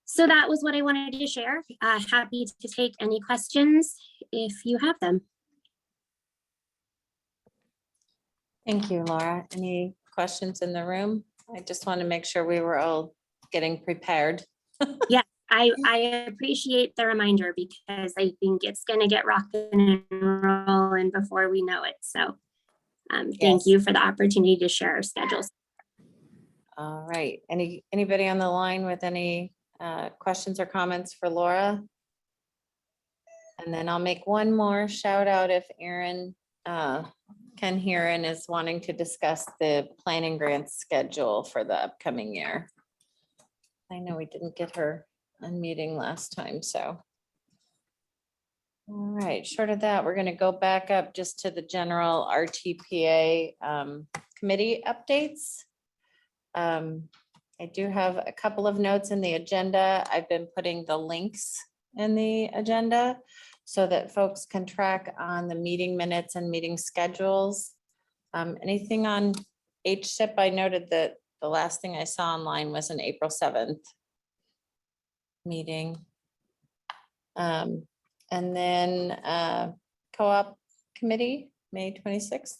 So that was what I wanted to share. Happy to take any questions if you have them. Thank you, Laura. Any questions in the room? I just want to make sure we were all getting prepared. Yeah, I appreciate the reminder because I think it's going to get rocking and rolling before we know it. So thank you for the opportunity to share our schedules. All right. Anybody on the line with any questions or comments for Laura? And then I'll make one more shout out if Erin can hear and is wanting to discuss the planning grant schedule for the upcoming year. I know we didn't get her on meeting last time, so. All right, short of that, we're going to go back up just to the general RTPA committee updates. I do have a couple of notes in the agenda. I've been putting the links in the agenda so that folks can track on the meeting minutes and meeting schedules. Anything on HSIP? I noted that the last thing I saw online was an April 7th meeting. And then co-op committee, May 26th.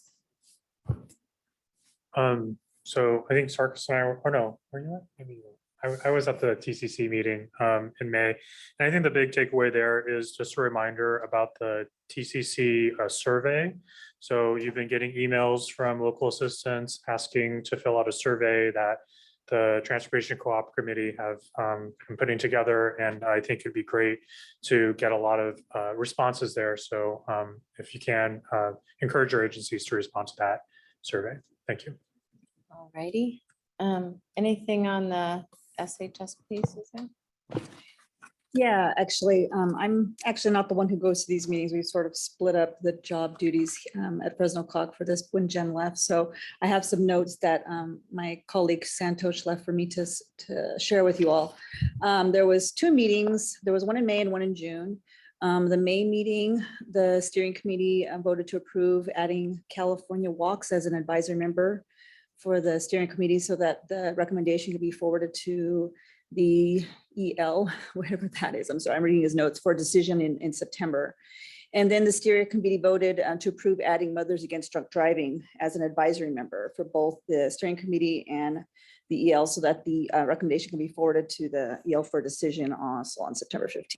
So I think Sarkis and I were, oh no, were you at? Maybe you were. I was at the TCC meeting in May. And I think the big takeaway there is just a reminder about the TCC survey. So you've been getting emails from local assistants asking to fill out a survey that the Transportation Co-op Committee have been putting together. And I think it'd be great to get a lot of responses there. So if you can, encourage your agencies to respond to that survey. Thank you. All righty. Anything on the SHSP, Susan? Yeah, actually, I'm actually not the one who goes to these meetings. We sort of split up the job duties at Fresno Cog for this when Jen left. So I have some notes that my colleague Santosh left for me to share with you all. There was 2 meetings. There was one in May and one in June. The May meeting, the steering committee voted to approve adding California Walks as an advisory member for the steering committee so that the recommendation could be forwarded to the EL, whatever that is. I'm sorry, I'm reading his notes for decision in September. And then the steering committee voted to approve adding Mothers Against Drunk Driving as an advisory member for both the steering committee and the EL so that the recommendation can be forwarded to the EL for decision also on September 15th.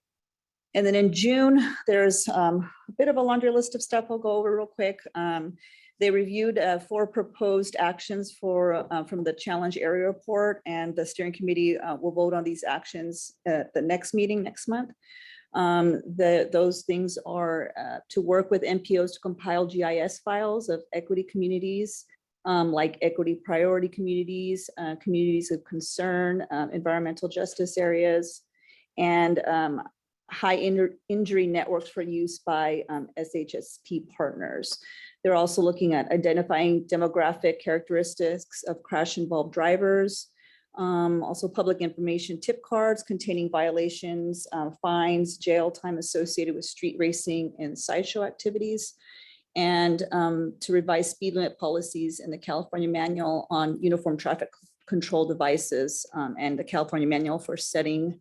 And then in June, there's a bit of a laundry list of stuff I'll go over real quick. They reviewed 4 proposed actions from the challenge area report, and the steering committee will vote on these actions at the next meeting next month. Those things are to work with NPOs to compile GIS files of equity communities, like equity priority communities, communities of concern, environmental justice areas, and injury networks for use by SHSP partners. They're also looking at identifying demographic characteristics of crash-involved drivers, also public information tip cards containing violations, fines, jail time associated with street racing and sideshow activities, and to revise speed limit policies in the California Manual on Uniform Traffic Control Devices and the California Manual for setting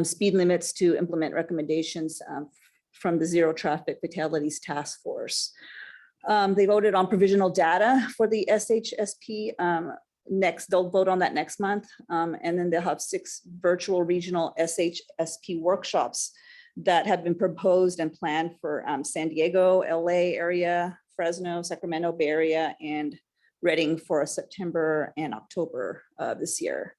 speed limits to implement recommendations from the Zero Traffic Fatalities Task Force. They voted on provisional data for the SHSP. They'll vote on that next month. And then they'll have 6 virtual regional SHSP workshops that have been proposed and planned for San Diego, LA area, Fresno, Sacramento Bay Area, and Reading for September and October this year.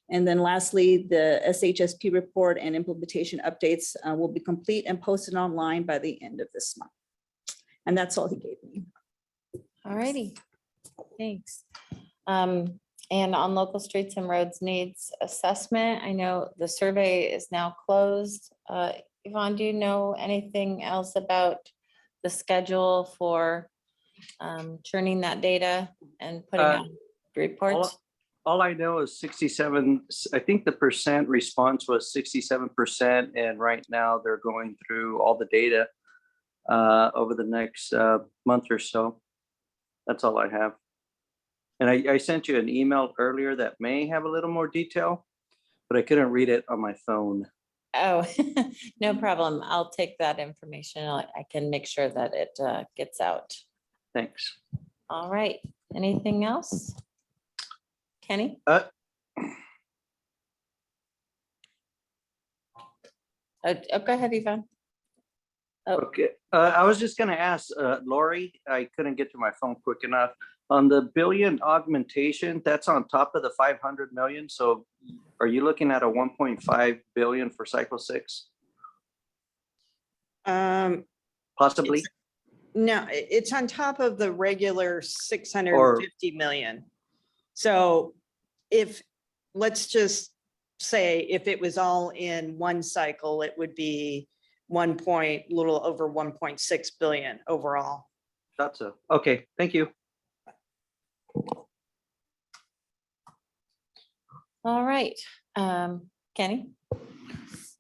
And then lastly, the SHSP report and implementation updates will be complete and posted online by the end of this month. And that's all he gave me. All righty, thanks. And on local streets and roads needs assessment, I know the survey is now closed. Yvonne, do you know anything else about the schedule for turning that data and putting out reports? All I know is 67, I think the percent response was 67%. And right now they're going through all the data over the next month or so. That's all I have. And I sent you an email earlier that may have a little more detail, but I couldn't read it on my phone. Oh, no problem. I'll take that information. I can make sure that it gets out. Thanks. All right. Anything else? Kenny? Uh, Oh, go ahead, Yvonne. Oh. Okay. I was just going to ask Lori, I couldn't get to my phone quick enough. On the billion augmentation, that's on top of the 500 million. So are you looking at a 1.5 billion for cycle 6? Possibly. No, it's on top of the regular 650 million. So if, let's just say if it was all in one cycle, it would be little over 1.6 billion overall. That's a, okay, thank you. All right, Kenny?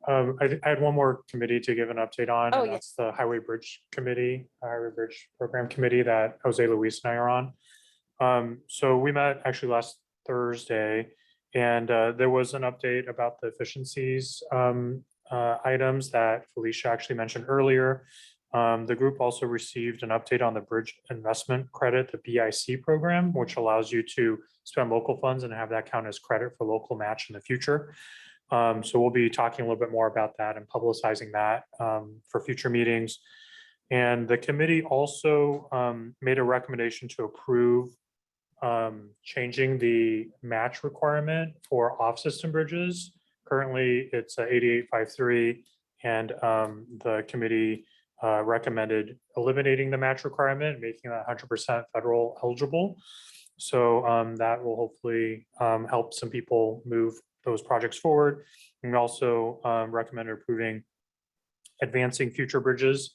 I had one more committee to give an update on. Oh, and yeah. That's the Highway Bridge Committee, Highway Bridge Program Committee that Jose Luis and I are on. So we met actually last Thursday, and there was an update about the efficiencies items that Felicia actually mentioned earlier. The group also received an update on the Bridge Investment Credit, the BIC program, which allows you to spend local funds and have that count as credit for local match in the future. So we'll be talking a little bit more about that and publicizing that for future meetings. And the committee also made a recommendation to approve changing the match requirement for off-system bridges. Currently, it's 8853, and the committee recommended eliminating the match requirement, making that 100% federal eligible. So that will hopefully help some people move those projects forward. And we also recommended approving advancing future bridges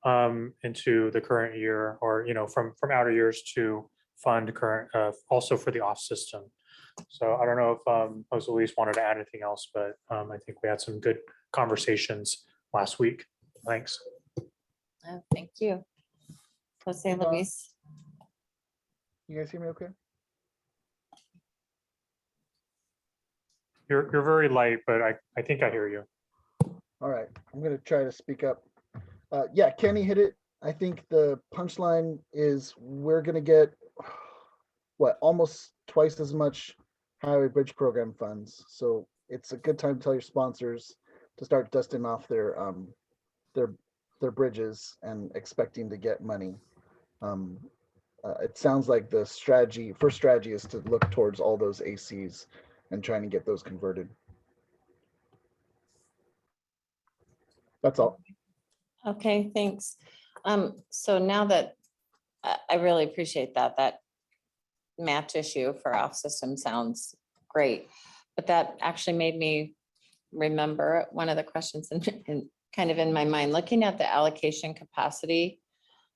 into the current year, or from outer years to fund current also for the off system. So I don't know if Jose Luis wanted to add anything else, but I think we had some good conversations last week. Thanks. Oh, thank you. Jose Luis. You guys hear me okay? You're very light, but I think I hear you. All right, I'm gonna try to speak up. Yeah, Kenny hit it. I think the punchline is we're gonna get what, almost twice as much highway bridge program funds. So it's a good time to tell your sponsors to start dusting off their bridges and expecting to get money. It sounds like the first strategy is to look towards all those ACs and trying to get those converted. That's all. Okay, thanks. So now that I really appreciate that match issue for off system sounds great, but that actually made me remember one of the questions in kind of in my mind, looking at the allocation capacity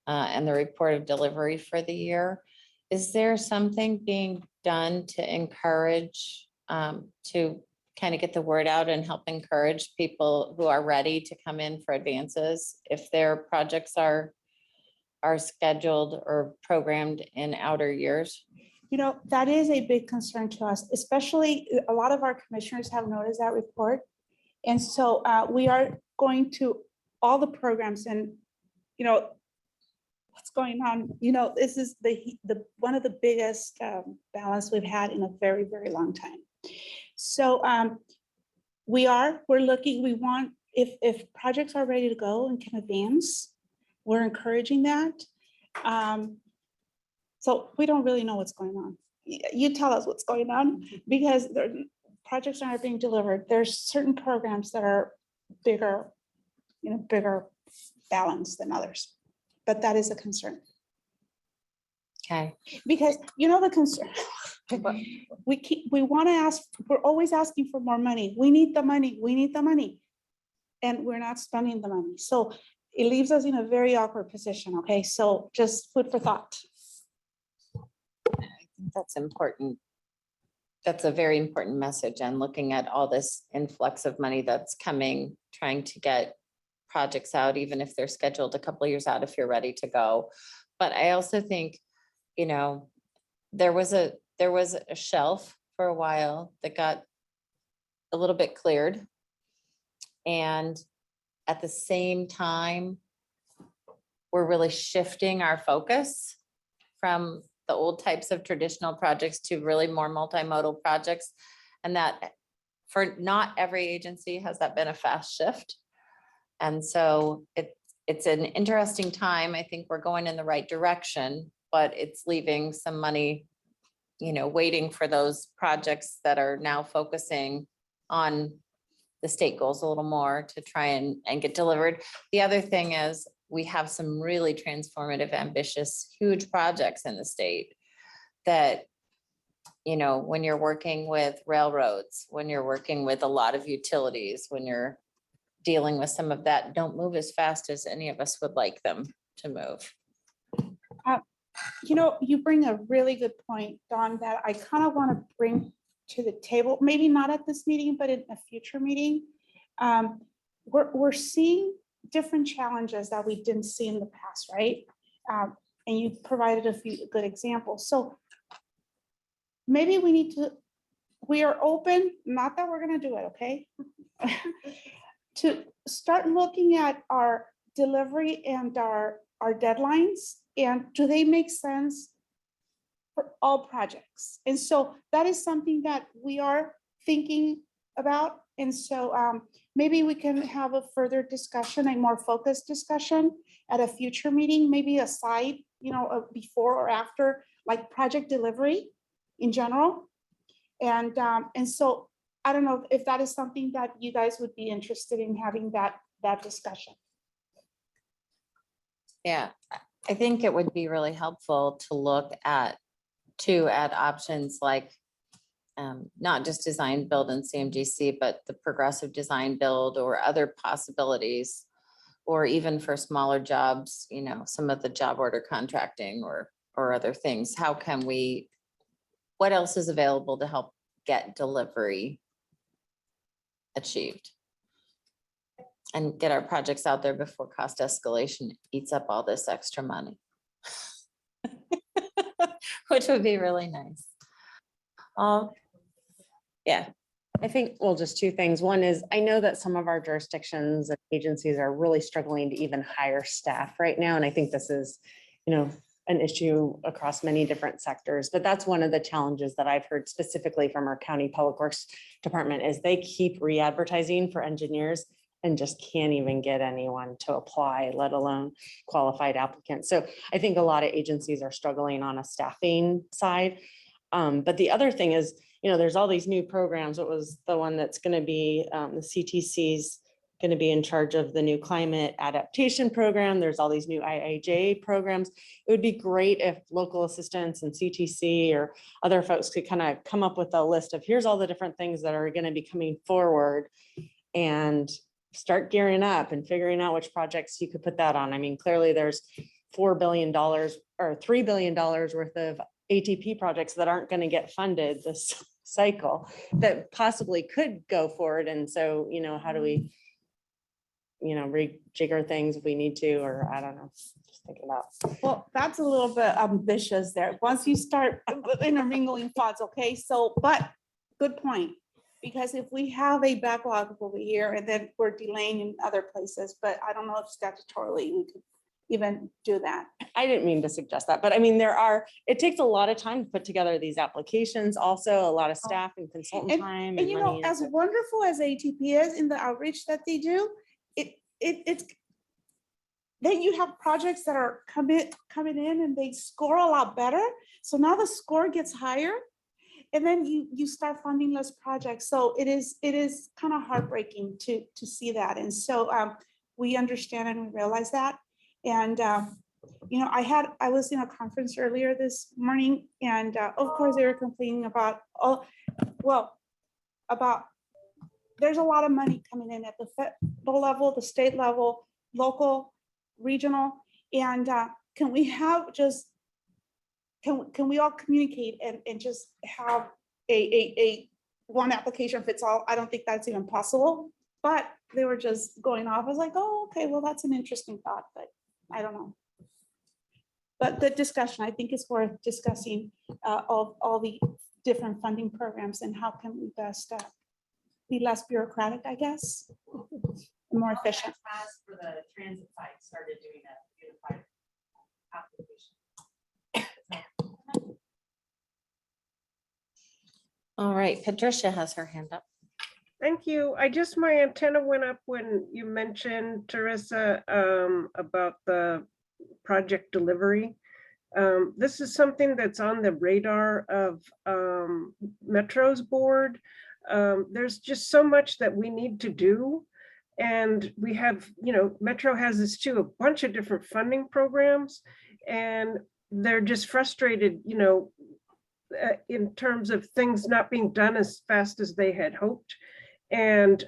and the report of delivery for the year. Is there something being done to encourage, to kind of get the word out and help encourage people who are ready to come in for advances if their projects are scheduled or programmed in outer years? You know, that is a big concern to us, especially a lot of our commissioners have noticed that report. And so we are going to all the programs and, you know, what's going on, you know, this is the one of the biggest balance we've had in a very, very long time. So we're looking, we want, if projects are ready to go and can advance, we're encouraging that. So we don't really know what's going on. You tell us what's going on, because projects aren't being delivered. There's certain programs that are bigger, you know, bigger balance than others, but that is a concern. Okay. Because you know the concern, we want to ask, we're always asking for more money. We need the money, we need the money. And we're not spending the money. So it leaves us in a very awkward position, okay? So just food for thought. I think that's important. That's a very important message, and looking at all this influx of money that's coming, trying to get projects out, even if they're scheduled a couple of years out, if you're ready to go. But I also think, you know, there was a shelf for a while that got a little bit cleared. And at the same time, we're really shifting our focus from the old types of traditional projects to really more multimodal projects. And that for not every agency has that been a fast shift. And so it's an interesting time. I think we're going in the right direction, but it's leaving some money, you know, waiting for those projects that are now focusing on the state goals a little more to try and get delivered. The other thing is we have some really transformative, ambitious, huge projects in the state that, you know, when you're working with railroads, when you're working with a lot of utilities, when you're dealing with some of that, don't move as fast as any of us would like them to move. You know, you bring a really good point, Dawn, that I kind of want to bring to the table, maybe not at this meeting, but in a future meeting. We're seeing different challenges that we didn't see in the past, right? And you provided a few good examples. So maybe we are open, not that we're going to do it, okay? To start looking at our delivery and our deadlines, and do they make sense for all projects? And so that is something that we are thinking about. And so maybe we can have a further discussion, a more focused discussion at a future meeting, maybe a side, you know, a before or after, like project delivery in general. And so I don't know if that is something that you guys would be interested in having that discussion. Yeah, I think it would be really helpful to look at options like not just design, build, and CMGC, but the progressive design build or other possibilities, or even for smaller jobs, you know, some of the job order contracting or other things. How can we, what else is available to help get delivery achieved and get our projects out there before cost escalation eats up all this extra money, which would be really nice. Yeah. I think, well, just two things. One is, I know that some of our jurisdictions and agencies are really struggling to even hire staff right now. And I think this is, you know, an issue across many different sectors, but that's one of the challenges that I've heard specifically from our county public works department is they keep re-advertising for engineers and just can't even get anyone to apply, let alone qualified applicants. So I think a lot of agencies are struggling on a staffing side. But the other thing is, you know, there's all these new programs. What was the one that's going to be the CTC's going to be in charge of the new climate adaptation program. There's all these new IIJ programs. It would be great if local assistants and CTC or other folks could kind of come up with a list of here's all the different things that are going to be coming forward and start gearing up and figuring out which projects you could put that on. I mean, clearly there's $4 billion or $3 billion worth of ATP projects that aren't going to get funded this cycle that possibly could go forward. And so, you know, how do we, you know, rejigger things if we need to, or I don't know, just thinking about. Well, that's a little bit ambitious there. Once you start intermingling thoughts, okay, so, but good point. Because if we have a backlog over here and then we're delaying in other places, but I don't know if statutorily we could even do that. I didn't mean to suggest that, but I mean, it takes a lot of time to put together these applications, also a lot of staff and consultant time. And you know, money as so- wonderful as ATP is in the outreach that they do, it's then you have projects that are coming in and they score a lot better. So now the score gets higher. And then you start funding less projects. So it is kind of heartbreaking to see that. And so we understand and we realize that. And you know, I was in a conference earlier this morning, and of course they were complaining about there's a lot of money coming in at the federal level, the state level, local, regional, and can we have just can we all communicate and just have a one application fits all? I don't think that's even possible, but they were just going off. I was like, oh, okay, well, that's an interesting thought, but I don't know. But the discussion, I think, is worth discussing all the different funding programs and how can we best be less bureaucratic, I guess, and more efficient. For the transit side, started doing a unified application. All right, Patricia has her hand up. Thank you. My antenna went up when you mentioned, Teresa, about the project delivery. This is something that's on the radar of Metro's board. There's just so much that we need to do. And we have, you know, Metro has this too, a bunch of different funding programs, and they're just frustrated, you know, in terms of things not being done as fast as they had hoped. And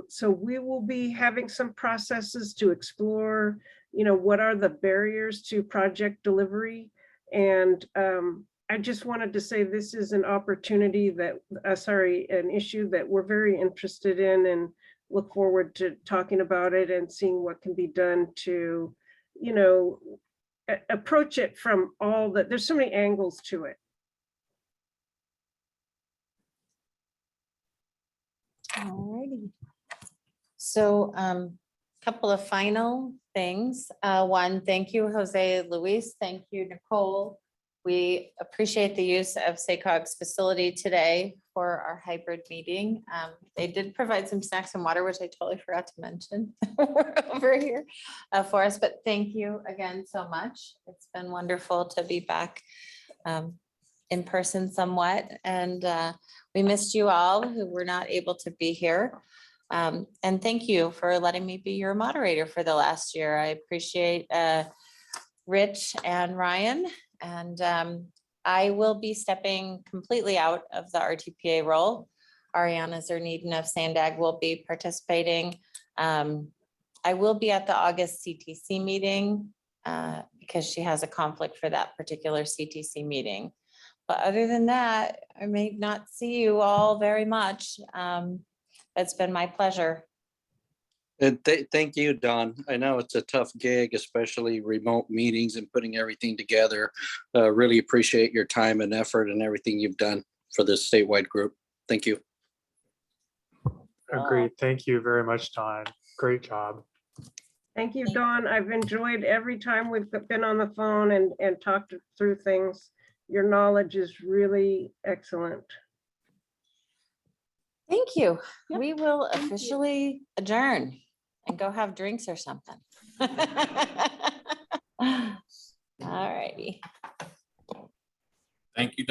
so we will be having some processes to explore, you know, what are the barriers to project delivery. And I just wanted to say this is an opportunity that, an issue that we're very interested in and look forward to talking about it and seeing what can be done to, you know, approach it from all that, there's so many angles to it. Alrighty. So couple of final things. One, thank you, Jose Luis. Thank you, Nicole. We appreciate the use of SACOG's facility today for our hybrid meeting. They did provide some snacks and water, which I totally forgot to mention over here for us, but thank you again so much. It's been wonderful to be back in person somewhat, and we missed you all who were not able to be here. And thank you for letting me be your moderator for the last year. I appreciate Rich and Ryan, and I will be stepping completely out of the RTPA role. Ariana Zerneden of Sandag will be participating. I will be at the August CTC meeting because she has a conflict for that particular CTC meeting. But other than that, I may not see you all very much. It's been my pleasure. And thank you, Don. I know it's a tough gig, especially remote meetings and putting everything together. Really appreciate your time and effort and everything you've done for this statewide group. Thank you. Agreed. Thank you very much, Don. Great job. Thank you, Dawn. I've enjoyed every time we've been on the phone and talked through things. Your knowledge is really excellent. Thank you. We will officially adjourn and go have drinks or something. All righty. Thank you, Don.